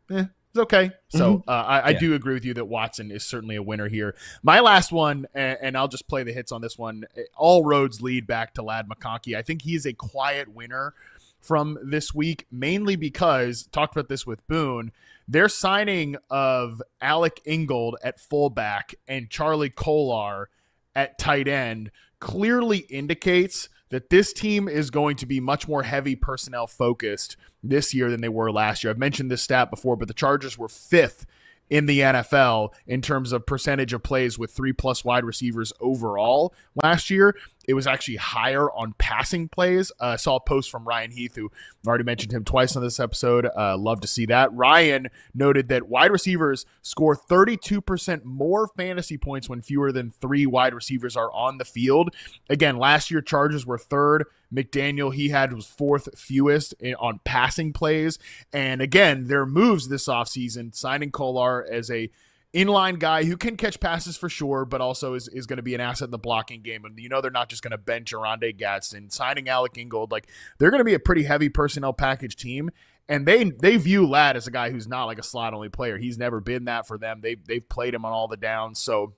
it's okay. So I do agree with you that Watson is certainly a winner here. My last one, and I'll just play the hits on this one, all roads lead back to Ladd McConkey. I think he is a quiet winner from this week, mainly because, talked about this with Boone, their signing of Alec Ingold at fullback and Charlie Kolar at tight end clearly indicates that this team is going to be much more heavy personnel focused this year than they were last year. I've mentioned this stat before, but the Chargers were 5th in the NFL in terms of percentage of plays with 3+ wide receivers overall last year. It was actually higher on passing plays. I saw a post from Ryan Heath, who I already mentioned him twice on this episode. Love to see that. Ryan noted that wide receivers score 32% more fantasy points when fewer than 3 wide receivers are on the field. Again, last year, Chargers were 3rd. McDaniel, was 4th fewest on passing plays. And again, their moves this offseason, signing Kolar as a inline guy who can catch passes for sure, but also is going to be an asset in the blocking game. And they're not just going to bench Oronde Gadsden. Signing Alec Ingold, like, they're going to be a pretty heavy personnel package team. And they view Ladd as a guy who's not like a slot-only player. He's never been that for them. They've played him on all the downs. So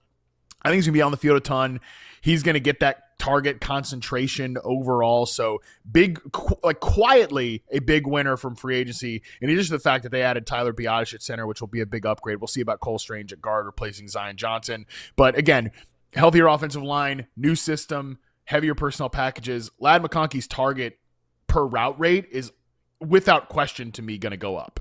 I think he's going to be on the field a ton. He's going to get that target concentration overall. So quietly a big winner from free agency. In addition to the fact that they added Tyler Biadasz at center, which will be a big upgrade. We'll see about Cole Strange at guard replacing Zion Johnson. But again, healthier offensive line, new system, heavier personnel packages. Ladd McConkey's target per route rate is without question to me going to go up.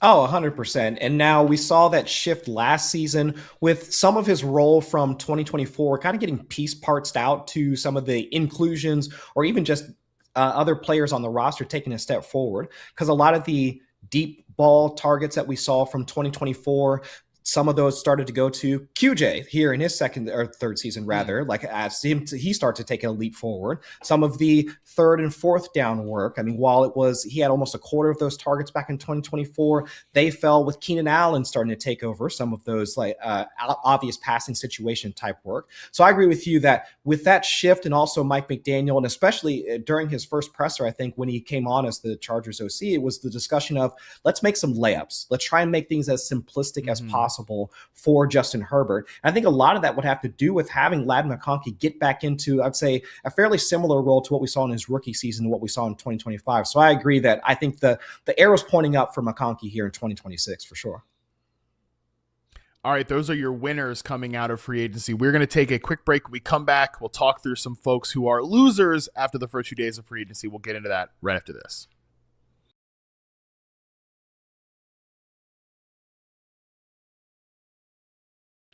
Oh, 100%. And now we saw that shift last season with some of his role from 2024 kind of getting piece parts out to some of the inclusions or even just other players on the roster taking a step forward. Because a lot of the deep ball targets that we saw from 2024, some of those started to go to QJ here in his second or third season, rather, like as he started to take a leap forward. Some of the 3rd and 4th down work, I mean, while he had almost a quarter of those targets back in 2024, they fell with Keenan Allen starting to take over some of those obvious passing situation type work. So I agree with you that with that shift, and also Mike McDaniel, and especially during his first presser, I think when he came on as the Chargers OC, it was the discussion of let's make some layups. Let's try and make things as simplistic as possible for Justin Herbert. And I think a lot of that would have to do with having Ladd McConkey get back into, I'd say, a fairly similar role to what we saw in his rookie season and what we saw in 2025. So I agree that I think the arrow's pointing up for McConkey here in 2026 for sure. All right, those are your winners coming out of free agency. We're going to take a quick break. When we come back, we'll talk through some folks who are losers after the first few days of free agency. We'll get into that right after this.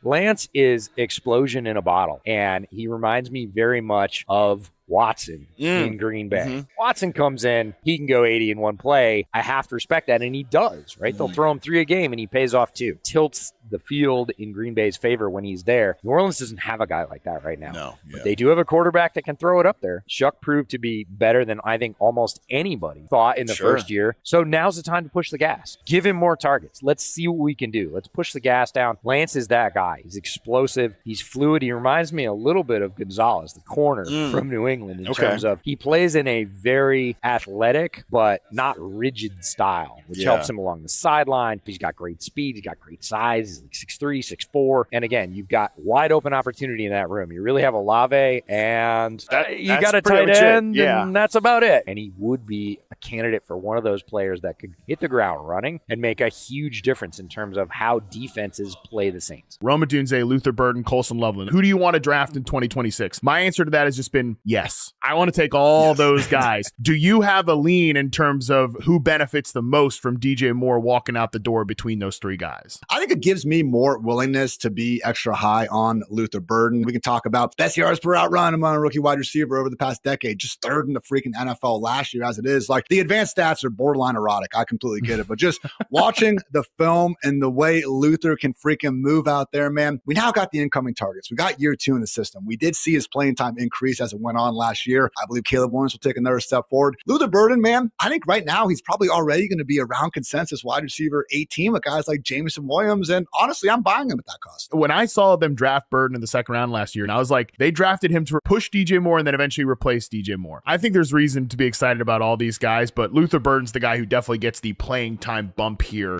Lance is explosion in a bottle, and he reminds me very much of Watson in Green Bay. Mm-hmm. Watson comes in, he can go 80 in one play. I have to respect that, and he does, right? Mm-hmm. They'll throw him 3 a game, and he pays off 2. Tilts the field in Green Bay's favor when he's there. New Orleans doesn't have a guy like that right now. No, yeah. But they do have a quarterback that can throw it up there. Shuck proved to be better than I think almost anybody thought in the first year. So now's the time to push the gas. Give him more targets. Let's see what we can do. Let's push the gas down. Lance is that guy. He's explosive. He's fluid. He reminds me a little bit of Gonzalez, the corner from New England. England in terms of he plays in a very athletic but not rigid style, which helps him along the sideline. He's got great speed. He's got great size. He's like 6'3", 6'4". And again, you've got wide open opportunity in that room. You really have Olave and you got a tight end, and that's about it. And he would be a candidate for one of those players that could hit the ground running and make a huge difference in terms of how defenses play the Saints. Roma Dunze, Luther Burden, Colson Loveland. Who do you want to draft in 2026? My answer to that has just been yes. I want to take all those guys. Do you have a lean in terms of who benefits the most from DJ Moore walking out the door between those three guys? I think it gives me more willingness to be extra high on Luther Burden. We can talk about best yards per out run among a rookie wide receiver over the past decade, just third in the freaking NFL last year as it is. Like, the advanced stats are borderline erotic. I completely get it. But just watching the film and the way Luther can freaking move out there, man, we now got the incoming targets. We got year 2 in the system. We did see his playing time increase as it went on last year. I believe Kaleb Williams will take another step forward. Luther Burden, man, I think right now he's probably already going to be around consensus wide receiver 18 with guys like Jameson Williams. And honestly, I'm buying him at that cost. When I saw them draft Burden in the second round last year, and I was like, they drafted him to push DJ Moore and then eventually replace DJ Moore. I think there's reason to be excited about all these guys, but Luther Burden's the guy who definitely gets the playing time bump here.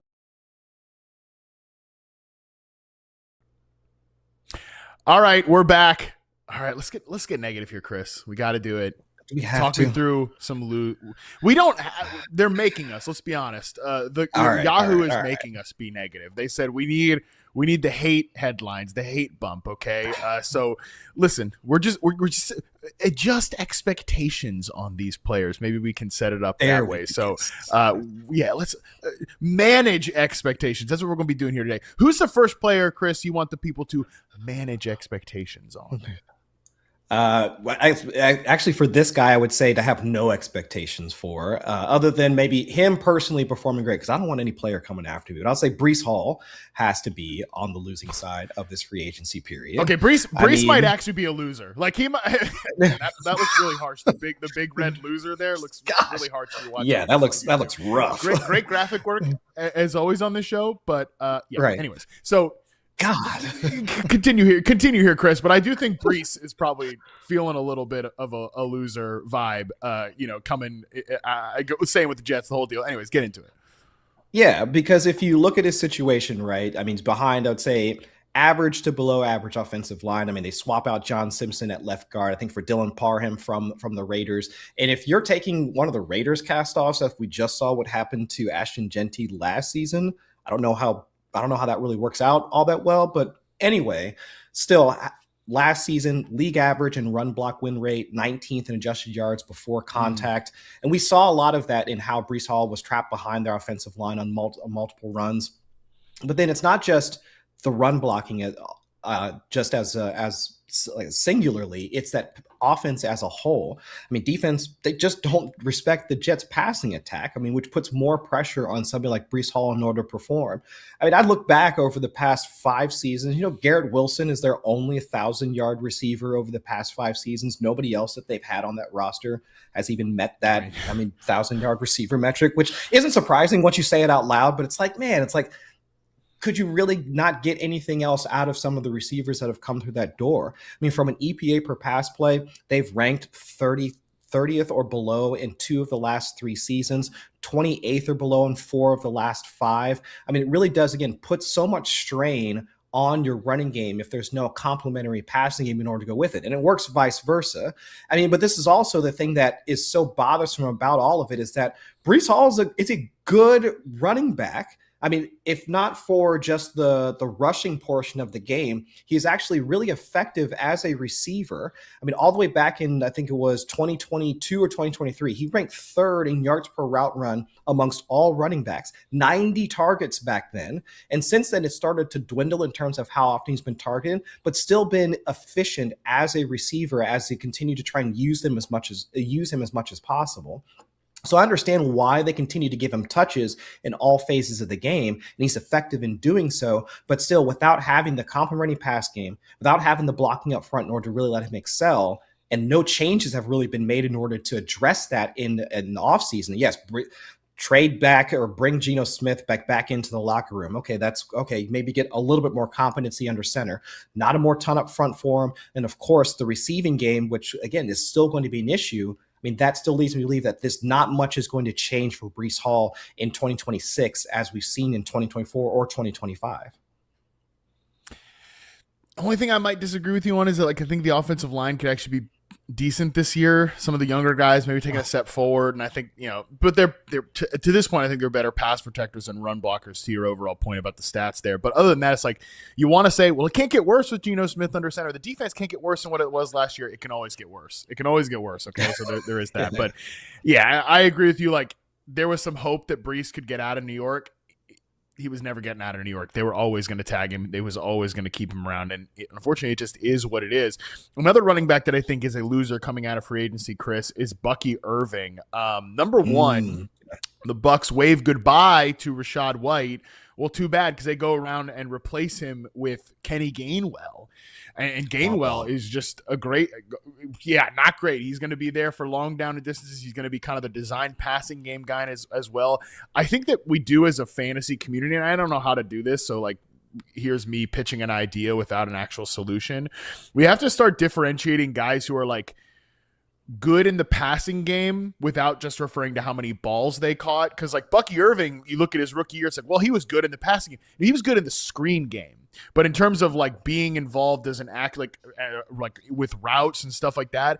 All right, we're back. All right, let's get negative here, Chris. We got to do it. We have Talk to. me through some loot. We don't. They're making us. Let's be honest. Yahoo is making us be negative. They said we need the hate headlines, the hate bump. Okay. So listen, we're just adjust expectations on these players. Maybe we can set it up that way. So let's manage expectations. That's what we're going to be doing here today. Who's the first player, Chris, you want the people to manage expectations on? Actually, for this guy, I would say to have no expectations for, other than maybe him personally performing great, because I don't want any player coming after me. But I'll say Breece Hall has to be on the losing side of this free agency period. Okay, Breece might actually be a loser. Like he might. that looks really harsh. The big red loser there looks really harsh to watch. Yeah, that looks rough. Great graphic work as always on this show. But right. Anyways, so. God, continue here, Chris. But I do think Breece is probably feeling a little bit of a loser vibe. Coming, saying with the Jets, the whole deal. Anyways, get into it. Yeah, because if you look at his situation, right? I mean, he's behind, I'd say, average to below average offensive line. I mean, they swap out John Simpson at left guard, I think, for Dylan Parham from the Raiders. And if you're taking one of the Raiders cast-offs, if we just saw what happened to Ashton Jeanty last season, I don't know how that really works out all that well, but anyway, still last season, league average and run block win rate, 19th in adjusted yards before contact. And we saw a lot of that in how Breece Hall was trapped behind their offensive line on multiple runs. But then it's not just the run blocking just as singularly, it's that offense as a whole. I mean, defense, they just don't respect the Jets' passing attack. I mean, which puts more pressure on somebody like Breece Hall in order to perform. I mean, I look back over the past 5 seasons. Garrett Wilson is their only 1,000-yard receiver over the past 5 seasons. Nobody else that they've had on that roster has even met that, 1,000-yard receiver metric, which isn't surprising once you say it out loud. But it's like, man, could you really not get anything else out of some of the receivers that have come through that door? I mean, from an EPA per pass play, they've ranked 30th or below in 2 of the last 3 seasons, 28th or below in 4 of the last 5. I mean, it really does, again, put so much strain on your running game if there's no complementary passing game in order to go with it. And it works vice versa. I mean, but this is also the thing that is so bothersome about all of it is that Breece Hall is a good running back. I mean, if not for just the rushing portion of the game, he's actually really effective as a receiver. I mean, all the way back in, I think it was 2022 or 2023, he ranked 3rd in yards per route run amongst all running backs, 90 targets back then. And since then, it started to dwindle in terms of how often he's been targeted, but still been efficient as a receiver as they continue to try and use him as much as possible. So I understand why they continue to give him touches in all phases of the game, and he's effective in doing so, but still without having the complementary pass game, without having the blocking up front in order to really let him excel, and no changes have really been made in order to address that in the offseason. Yes, trade back or bring Geno Smith back into the locker room. Okay, that's okay. Maybe get a little bit more competency under center, not a more ton up front for him. And of course, the receiving game, which again is still going to be an issue. I mean, that still leads me to believe that not much is going to change for Breece Hall in 2026 as we've seen in 2024 or 2025. The only thing I might disagree with you on is that, like, I think the offensive line could actually be decent this year. Some of the younger guys maybe taking a step forward, and I think, but they're to this point, I think they're better pass protectors and run blockers, to your overall point about the stats there. But other than that, it's like, you want to say, well, it can't get worse with Geno Smith under center. The defense can't get worse than what it was last year. It can always get worse. Okay, so there is that. But yeah, I agree with you. Like, there was some hope that Breece could get out of New York. He was never getting out of New York. They were always going to tag him. They was always going to keep him around. And unfortunately, it just is what it is. Another running back that I think is a loser coming out of free agency, Chris, is Bucky Irving. Number one, the Bucs wave goodbye to Rachaad White. Well, too bad, because they go around and replace him with Kenny Gainwell. And Gainwell is just not great. He's going to be there for long down and distances. He's going to be kind of the design passing game guy as well. I think that we do as a fantasy community, and I don't know how to do this, so like, here's me pitching an idea without an actual solution. We have to start differentiating guys who are like good in the passing game without just referring to how many balls they caught. Because like Bucky Irving, you look at his rookie year, it's like, well, he was good in the passing game. He was good in the screen game. But in terms of like being involved as an act, like with routes and stuff like that,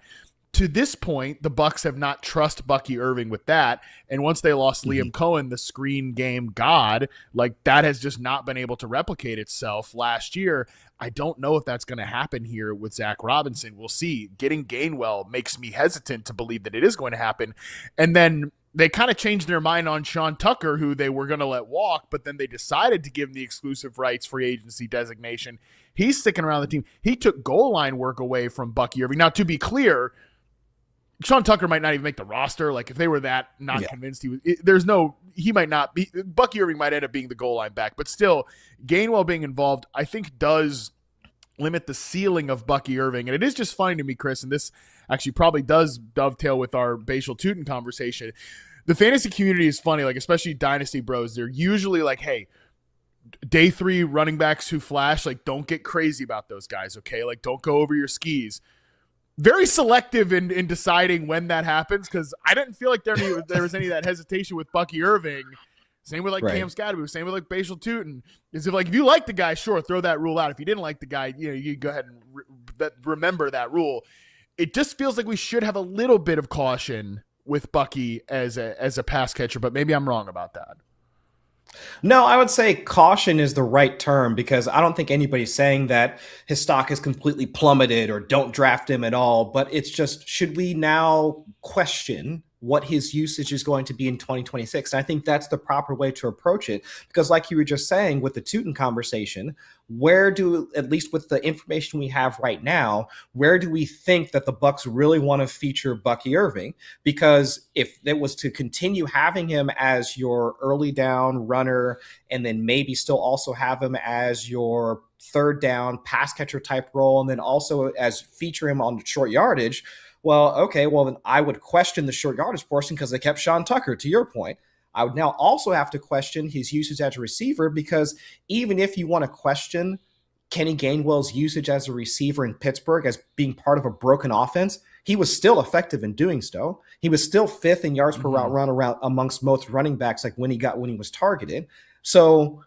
to this point, the Bucs have not trust Bucky Irving with that. And once they lost Liam Cohen, the screen game god, like that has just not been able to replicate itself last year. I don't know if that's going to happen here with Zach Robinson. We'll see. Getting Gainwell makes me hesitant to believe that it is going to happen. And then they kind of changed their mind on Sean Tucker, who they were going to let walk, but then they decided to give him the exclusive rights free agency designation. He's sticking around the team. He took goal line work away from Bucky Irving. Now, to be clear, Sean Tucker might not even make the roster. Like, if they were that not convinced he might not be. Bucky Irving might end up being the goal line back, but still, Gainwell being involved, I think, does limit the ceiling of Bucky Irving. And it is just funny to me, Chris, and this actually probably does dovetail with our Bhayshul Tuten conversation. The fantasy community is funny, like, especially Dynasty Bros. They're usually like, hey, day 3 running backs who flash, like, don't get crazy about those guys, okay? Like, don't go over your skis. Very selective in deciding when that happens, because I didn't feel like there was any of that hesitation with Bucky Irving. Same with like Cam Scadaboo, same with like Bhayshul Tuten. Is if you like the guy, sure, throw that rule out. If you didn't like the guy, you go ahead and remember that rule. It just feels like we should have a little bit of caution with Bucky as a pass catcher, but maybe I'm wrong about that. No, I would say caution is the right term, because I don't think anybody's saying that his stock is completely plummeted or don't draft him at all. But it's just, should we now question what his usage is going to be in 2026? And I think that's the proper way to approach it, because like you were just saying with the Tuten conversation, at least with the information we have right now, where do we think that the Bucs really want to feature Bucky Irving? Because if it was to continue having him as your early down runner, and then maybe still also have him as your third down pass catcher type role, and then also as feature him on short yardage, then I would question the short yardage portion, because they kept Sean Tucker, to your point. I would now also have to question his usage as a receiver, because even if you want to question Kenny Gainwell's usage as a receiver in Pittsburgh as being part of a broken offense, he was still effective in doing so. He was still 5th in yards per route run around amongst most running backs, like when he was targeted. So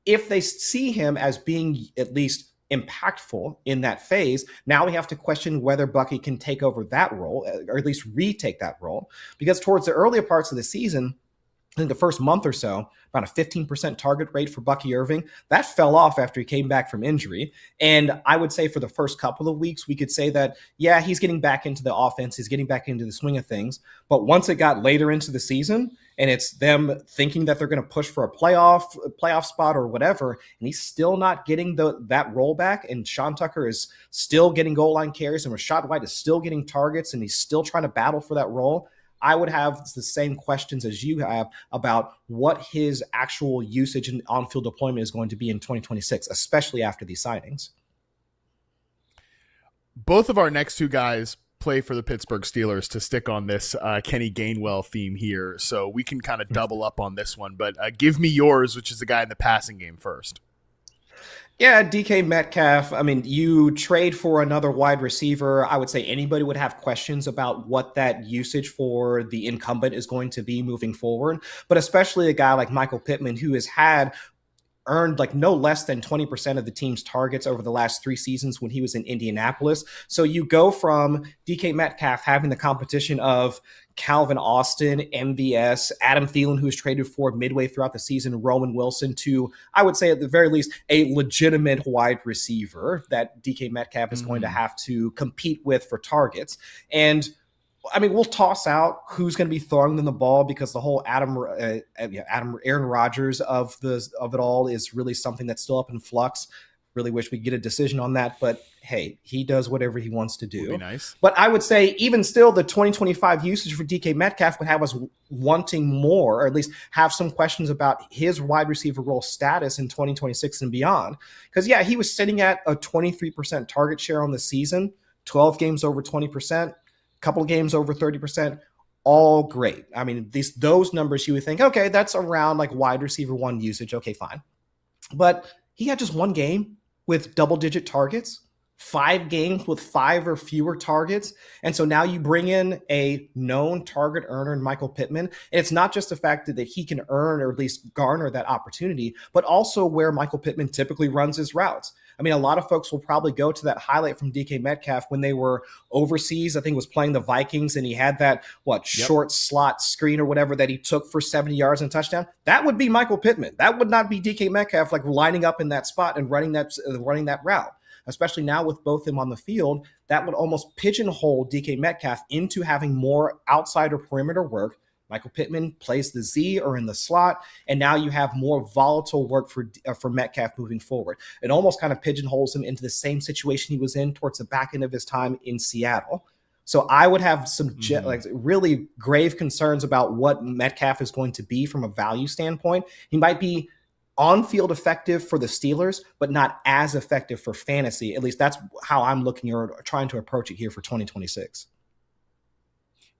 if they see him as being at least impactful in that phase, now we have to question whether Bucky can take over that role, or at least retake that role, because towards the earlier parts of the season, I think the first month or so, about a 15% target rate for Bucky Irving. That fell off after he came back from injury. And I would say for the first couple of weeks, we could say that, yeah, he's getting back into the offense. He's getting back into the swing of things. But once it got later into the season, and it's them thinking that they're going to push for a playoff spot or whatever, and he's still not getting that rollback, and Sean Tucker is still getting goal line carries, and Rachaad White is still getting targets, and he's still trying to battle for that role, I would have the same questions as you have about what his actual usage and on-field deployment is going to be in 2026, especially after these signings. Both of our next two guys play for the Pittsburgh Steelers to stick on this Kenny Gainwell theme here, so we can kind of double up on this one. But give me yours, which is the guy in the passing game first. Yeah, DK Metcalf. I mean, you trade for another wide receiver. I would say anybody would have questions about what that usage for the incumbent is going to be moving forward, but especially a guy like Michael Pittman, who has earned like no less than 20% of the team's targets over the last 3 seasons when he was in Indianapolis. So you go from DK Metcalf having the competition of Calvin Austin, MVS, Adam Thielen, who was traded for midway throughout the season, Roman Wilson, to, I would say at the very least, a legitimate wide receiver that DK Metcalf is going to have to compete with for targets. And I mean, we'll toss out who's going to be throwing them the ball because the whole Aaron Rodgers of it all is really something that's still up in flux. Really wish we could get a decision on that, but hey, he does whatever he wants to do. Would be nice. But I would say even still, the 2025 usage for DK Metcalf would have us wanting more, or at least have some questions about his wide receiver role status in 2026 and beyond. Because yeah, he was sitting at a 23% target share on the season, 12 games over 20%. Couple of games over 30%, all great. I mean, those numbers you would think, okay, that's around like wide receiver 1 usage. Okay, fine. But he had just 1 game with double-digit targets, 5 games with 5 or fewer targets. And so now you bring in a known target earner in Michael Pittman. And it's not just the fact that he can earn or at least garner that opportunity, but also where Michael Pittman typically runs his routes. I mean, a lot of folks will probably go to that highlight from DK Metcalf when they were overseas. I think was playing the Vikings, and he had that short slot screen or whatever that he took for 70 yards and touchdown. That would be Michael Pittman. That would not be DK Metcalf like lining up in that spot and running that route. Especially now with both of them on the field, that would almost pigeonhole DK Metcalf into having more outside or perimeter work. Michael Pittman plays the Z or in the slot, and now you have more volatile work for Metcalf moving forward. It almost kind of pigeonholes him into the same situation he was in towards the back end of his time in Seattle. So I would have some really grave concerns about what Metcalf is going to be from a value standpoint. He might be on-field effective for the Steelers, but not as effective for fantasy. At least that's how I'm looking or trying to approach it here for 2026.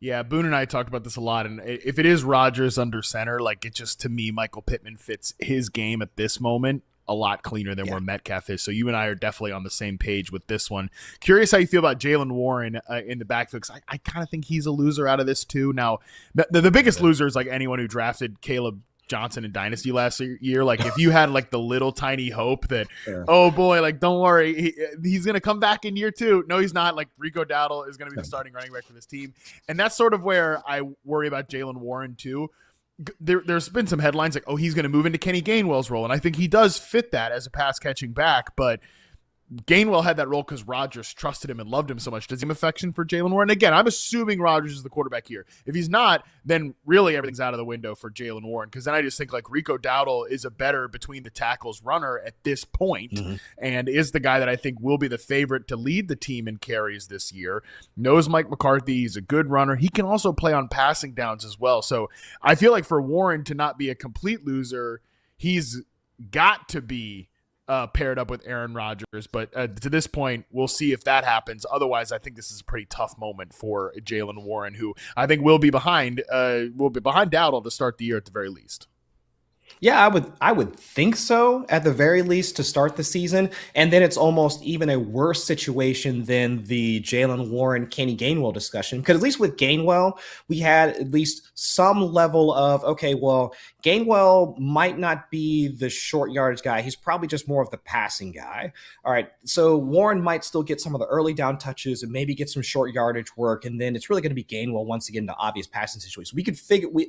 Yeah, Boone and I talked about this a lot, and if it is Rodgers under center, like it just, to me, Michael Pittman fits his game at this moment a lot cleaner than where Metcalf is. So you and I are definitely on the same page with this one. Curious how you feel about Jaylen Warren in the backfield, because I kind of think he's a loser out of this too. Now, the biggest loser is like anyone who drafted Caleb Johnson in Dynasty last year. Like if you had like the little tiny hope that, oh boy, like don't worry, he's going to come back in year 2. No, he's not. Like Rico Dowdle is going to be the starting running back for this team. And that's sort of where I worry about Jaylen Warren too. There's been some headlines like, oh, he's going to move into Kenny Gainwell's role. And I think he does fit that as a pass catching back, but Gainwell had that role because Rodgers trusted him and loved him so much. Does he have affection for Jaylen Warren? Again, I'm assuming Rodgers is the quarterback here. If he's not, then really everything's out of the window for Jaylen Warren, because then I just think like Rico Dowdle is a better between the tackles runner at this point, and is the guy that I think will be the favorite to lead the team in carries this year. Knows Mike McCarthy. He's a good runner. He can also play on passing downs as well. So I feel like for Warren to not be a complete loser, he's got to be paired up with Aaron Rodgers, but to this point, we'll see if that happens. Otherwise, I think this is a pretty tough moment for Jaylen Warren, who I think will be behind Dowdle to start the year at the very least. Yeah, I would think so at the very least to start the season. And then it's almost even a worse situation than the Jaylen Warren, Kenny Gainwell discussion. Because at least with Gainwell, we had at least some level of, okay, well, Gainwell might not be the short yardage guy. He's probably just more of the passing guy. All right, so Warren might still get some of the early down touches and maybe get some short yardage work. And then it's really going to be Gainwell once again, the obvious passing situation.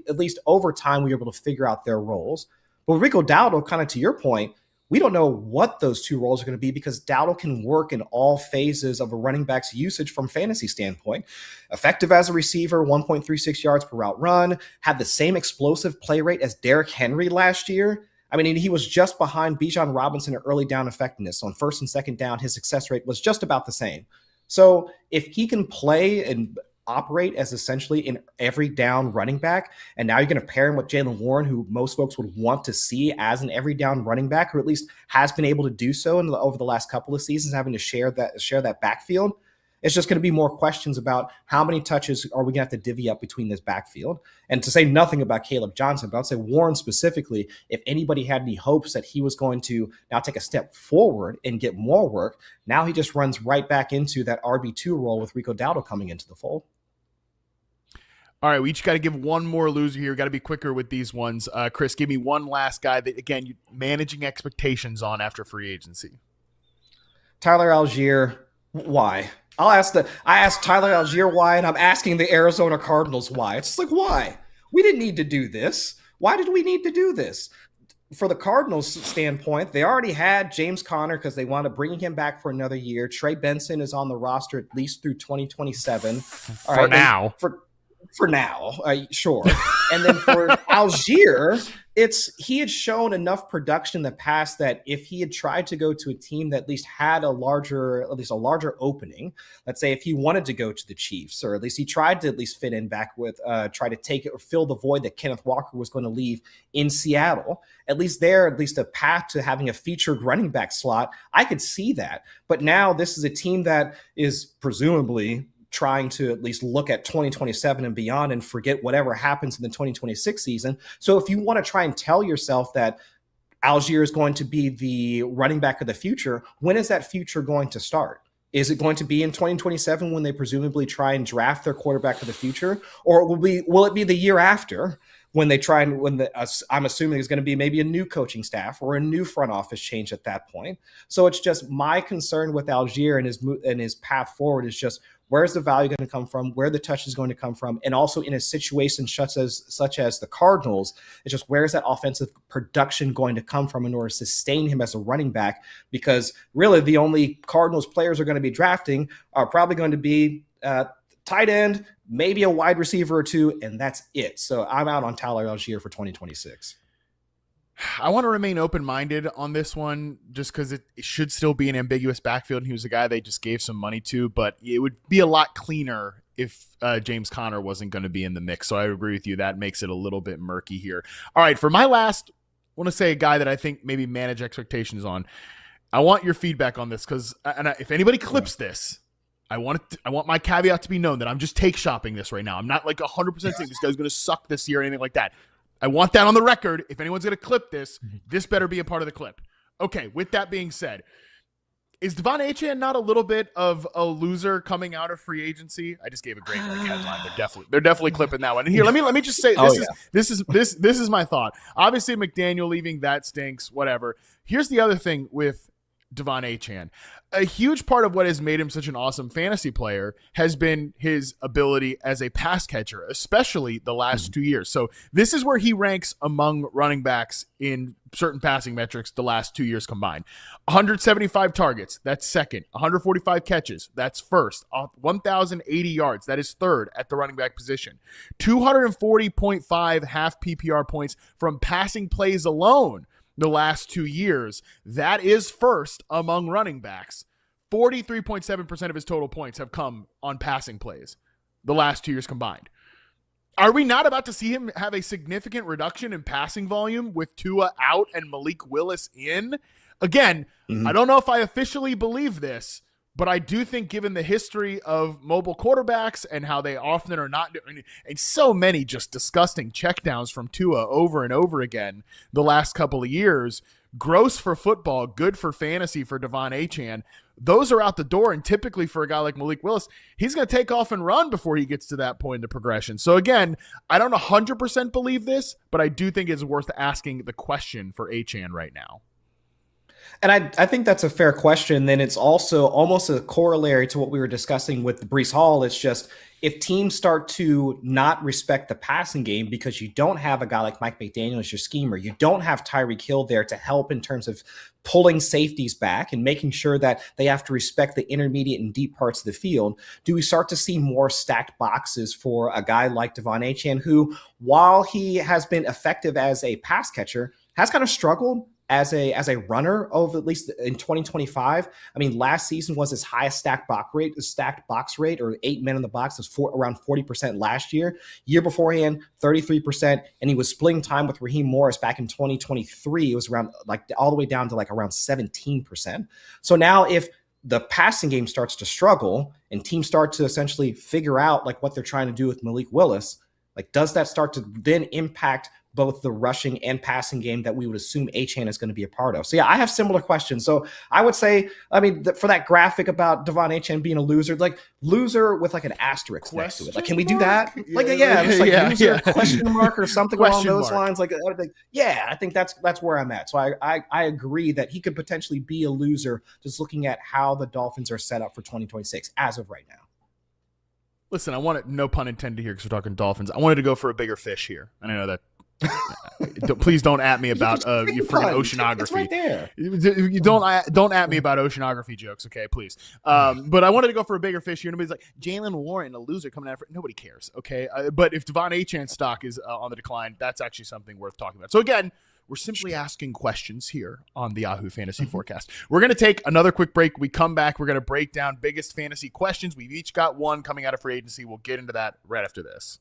At least over time, we were able to figure out their roles. But Rico Dowdle, kind of to your point, we don't know what those two roles are going to be because Dowdle can work in all phases of a running back's usage from fantasy standpoint. Effective as a receiver, 1.36 yards per route run, had the same explosive play rate as Derrick Henry last year. I mean, he was just behind Bijan Robinson in early down effectiveness. On first and second down, his success rate was just about the same. So if he can play and operate as essentially an every down running back, and now you're going to pair him with Jaylen Warren, who most folks would want to see as an every down running back, or at least has been able to do so over the last couple of seasons, having to share that backfield. It's just going to be more questions about how many touches are we going to have to divvy up between this backfield. And to say nothing about Kaleb Johnson, but I'll say Warren specifically, if anybody had any hopes that he was going to now take a step forward and get more work, now he just runs right back into that RB2 role with Rico Dowdle coming into the fold. All right, we each got to give one more loser here. Got to be quicker with these ones. Chris, give me one last guy that, again, you're managing expectations on after free agency. Tyler Allgeier, why? I asked Tyler Allgeier why, and I'm asking the Arizona Cardinals why. It's just like, why? We didn't need to do this. Why did we need to do this? For the Cardinals standpoint, they already had James Conner because they wanted bringing him back for another year. Trey Benson is on the roster at least through 2027. For now. For now, sure. And then for Allgeier, he had shown enough production in the past that if he had tried to go to a team that at least had a larger opening, let's say if he wanted to go to the Chiefs, or at least he tried to at least fit in back with, try to take it or fill the void that Kenneth Walker was going to leave in Seattle, at least a path to having a featured running back slot, I could see that. But now this is a team that is presumably trying to at least look at 2027 and beyond and forget whatever happens in the 2026 season. So if you want to try and tell yourself that Allgeier is going to be the running back of the future, when is that future going to start? Is it going to be in 2027 when they presumably try and draft their quarterback of the future? Or will it be the year after when they try and I'm assuming there's going to be maybe a new coaching staff or a new front office change at that point. So it's just my concern with Allgeier and his path forward is just, where's the value going to come from? Where the touch is going to come from? And also in a situation such as the Cardinals, it's just, where's that offensive production going to come from in order to sustain him as a running back? Because really the only Cardinals players are going to be drafting are probably going to be tight end, maybe a wide receiver or two, and that's it. So I'm out on Tyler Allgeier for 2026. I want to remain open-minded on this one just because it should still be an ambiguous backfield. And he was a guy they just gave some money to, but it would be a lot cleaner if James Conner wasn't going to be in the mix. So I agree with you. That makes it a little bit murky here. All right, for my last, I want to say a guy that I think maybe manage expectations on. I want your feedback on this because if anybody clips this, I want my caveat to be known that I'm just take shopping this right now. I'm not like 100% saying this guy's going to suck this year or anything like that. I want that on the record. If anyone's going to clip this better be a part of the clip. Okay, with that being said, is Devon Achane not a little bit of a loser coming out of free agency? I just gave a great headline. They're definitely clipping that one. And here, let me just say this is my thought. Obviously, McDaniel leaving, that stinks. Whatever. Here's the other thing with Devon Achane. A huge part of what has made him such an awesome fantasy player has been his ability as a pass catcher, especially the last 2 years. So this is where he ranks among running backs in certain passing metrics the last 2 years combined. 175 targets, that's second. 145 catches, that's first. 1,080 yards, that is third at the running back position. 240.5 half PPR points from passing plays alone the last 2 years. That is first among running backs. 43.7% of his total points have come on passing plays the last 2 years combined. Are we not about to see him have a significant reduction in passing volume with Tua out and Malik Willis in? Again, I don't know if I officially believe this, but I do think given the history of mobile quarterbacks and how they often are not doing, and so many just disgusting checkdowns from Tua over and over again the last couple of years, gross for football, good for fantasy for Devon Achane. Those are out the door, and typically for a guy like Malik Willis, he's going to take off and run before he gets to that point in the progression. So again, I don't 100% believe this, but I do think it's worth asking the question for Achane right now. And I think that's a fair question. Then it's also almost a corollary to what we were discussing with Breece Hall. It's just, if teams start to not respect the passing game because you don't have a guy like Mike McDaniel as your schemer, you don't have Tyreek Hill there to help in terms of pulling safeties back and making sure that they have to respect the intermediate and deep parts of the field, do we start to see more stacked boxes for a guy like Devon Achane, who, while he has been effective as a pass catcher, has kind of struggled as a runner of at least in 2025. I mean, last season was his highest stacked box rate, or 8 men in the box, was around 40% last year. Year beforehand, 33%, and he was splitting time with Raheem Morris back in 2023. It was around all the way down to around 17%. So now if the passing game starts to struggle and teams start to essentially figure out like what they're trying to do with Malik Willis, like does that start to then impact both the rushing and passing game that we would assume Achane is going to be a part of? So yeah, I have similar questions. So I would say, I mean, for that graphic about Devon Achane being a loser, like loser with like an asterisk next to it. Like, can we do that? Like, it's like loser question mark or something along those lines. Like, yeah, I think that's where I'm at. So I agree that he could potentially be a loser just looking at how the Dolphins are set up for 2026 as of right now. Listen, I wanted, no pun intended here because we're talking Dolphins. I wanted to go for a bigger fish here. And I know that. Please don't at me about your freaking oceanography. It's right there. You don't at me about oceanography jokes, okay? Please. But I wanted to go for a bigger fish here. Nobody's like Jaylen Warren, a loser coming out. Nobody cares, okay? But if Devon Achane's stock is on the decline, that's actually something worth talking about. So again, we're simply asking questions here on the Yahoo Fantasy Forecast. We're going to take another quick break. We come back. We're going to break down biggest fantasy questions. We've each got one coming out of free agency. We'll get into that right after this.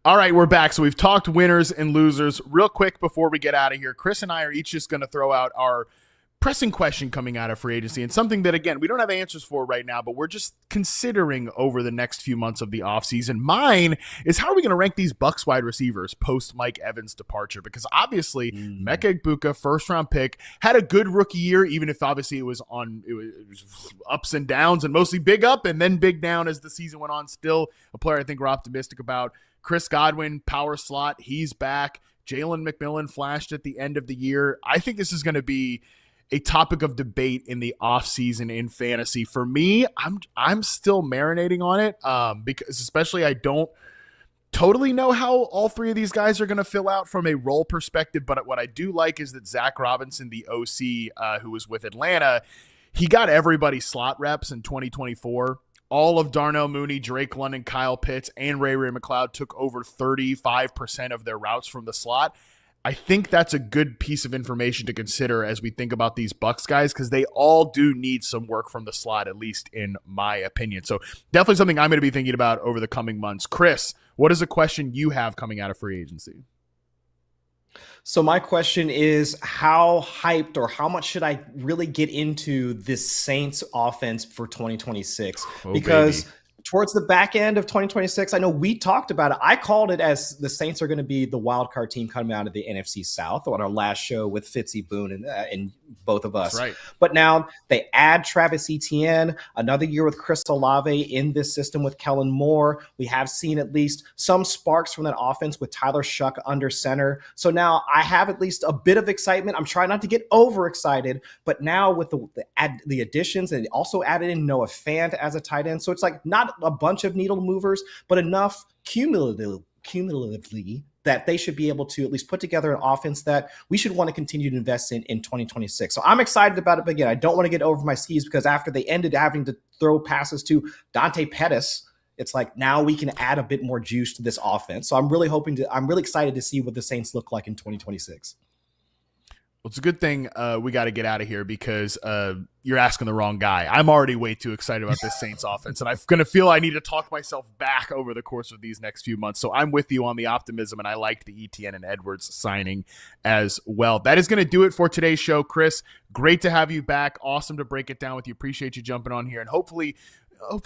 All right, we're back. So we've talked winners and losers. Real quick before we get out of here, Chris and I are each just going to throw out our pressing question coming out of free agency and something that, again, we don't have answers for right now, but we're just considering over the next few months of the offseason. Mine is, how are we going to rank these Bucs wide receivers post Mike Evans' departure? Because obviously, Mecca Egbuka, first-round pick, had a good rookie year, even if obviously it was ups and downs and mostly big up and then big down as the season went on. Still a player I think we're optimistic about. Chris Godwin, power slot, he's back. Jalen McMillan flashed at the end of the year. I think this is going to be a topic of debate in the offseason in fantasy. For me, I'm still marinating on it because especially I don't totally know how all three of these guys are going to fill out from a role perspective. But what I do like is that Zach Robinson, the OC who was with Atlanta, he got everybody slot reps in 2024. All of Darnell Mooney, Drake London, Kyle Pitts, and Ray McCloud took over 35% of their routes from the slot. I think that's a good piece of information to consider as we think about these Bucs guys, because they all do need some work from the slot, at least in my opinion. So definitely something I'm going to be thinking about over the coming months. Chris, what is a question you have coming out of free agency? So my question is, how hyped or how much should I really get into this Saints offense for 2026? Because towards the back end of 2026. I know we talked about it. I called it as the Saints are going to be the wild card team coming out of the NFC South on our last show with Fitzy Boone and both of us. That's right. But now they add Travis Etienne, another year with Chris Olave in this system with Kellen Moore. We have seen at least some sparks from that offense with Tyler Shuck under center. So now I have at least a bit of excitement. I'm trying not to get overexcited, but now with the additions, and also added in Noah Fant as a tight end. So it's like not a bunch of needle movers, but enough cumulatively that they should be able to at least put together an offense that we should want to continue to invest in 2026. So I'm excited about it. But again, I don't want to get over my skis because after they ended having to throw passes to Dante Pettis, it's like now we can add a bit more juice to this offense. So I'm really excited to see what the Saints look like in 2026. Well, it's a good thing we got to get out of here because you're asking the wrong guy. I'm already way too excited about this Saints offense, and I'm going to feel I need to talk myself back over the course of these next few months. So I'm with you on the optimism, and I liked the ETN and Edwards signing as well. That is going to do it for today's show, Chris. Great to have you back. Awesome to break it down with you. Appreciate you jumping on here, and hopefully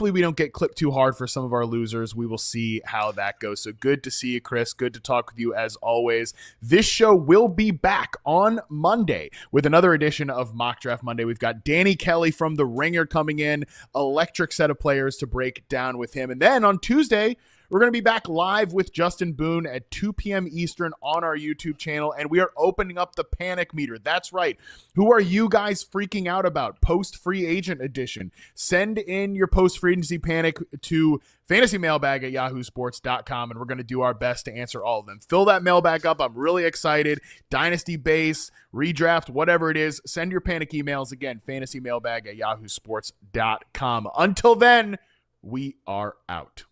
we don't get clipped too hard for some of our losers. We will see how that goes. So good to see you, Chris. Good to talk with you as always. This show will be back on Monday with another edition of Mock Draft Monday. We've got Danny Kelly from The Ringer coming in, electric set of players to break down with him. And then on Tuesday, we're going to be back live with Justin Boone at 2 p.m. Eastern on our YouTube channel, and we are opening up the panic meter. That's right. Who are you guys freaking out about? Post-free agent edition. Send in your post-free agency panic to fantasymailbag@yahoosports.com, and we're going to do our best to answer all of them. Fill that mailbag up. I'm really excited. Dynasty base, redraft, whatever it is, send your panic emails. Again, fantasymailbag@yahoosports.com. Until then, we are out.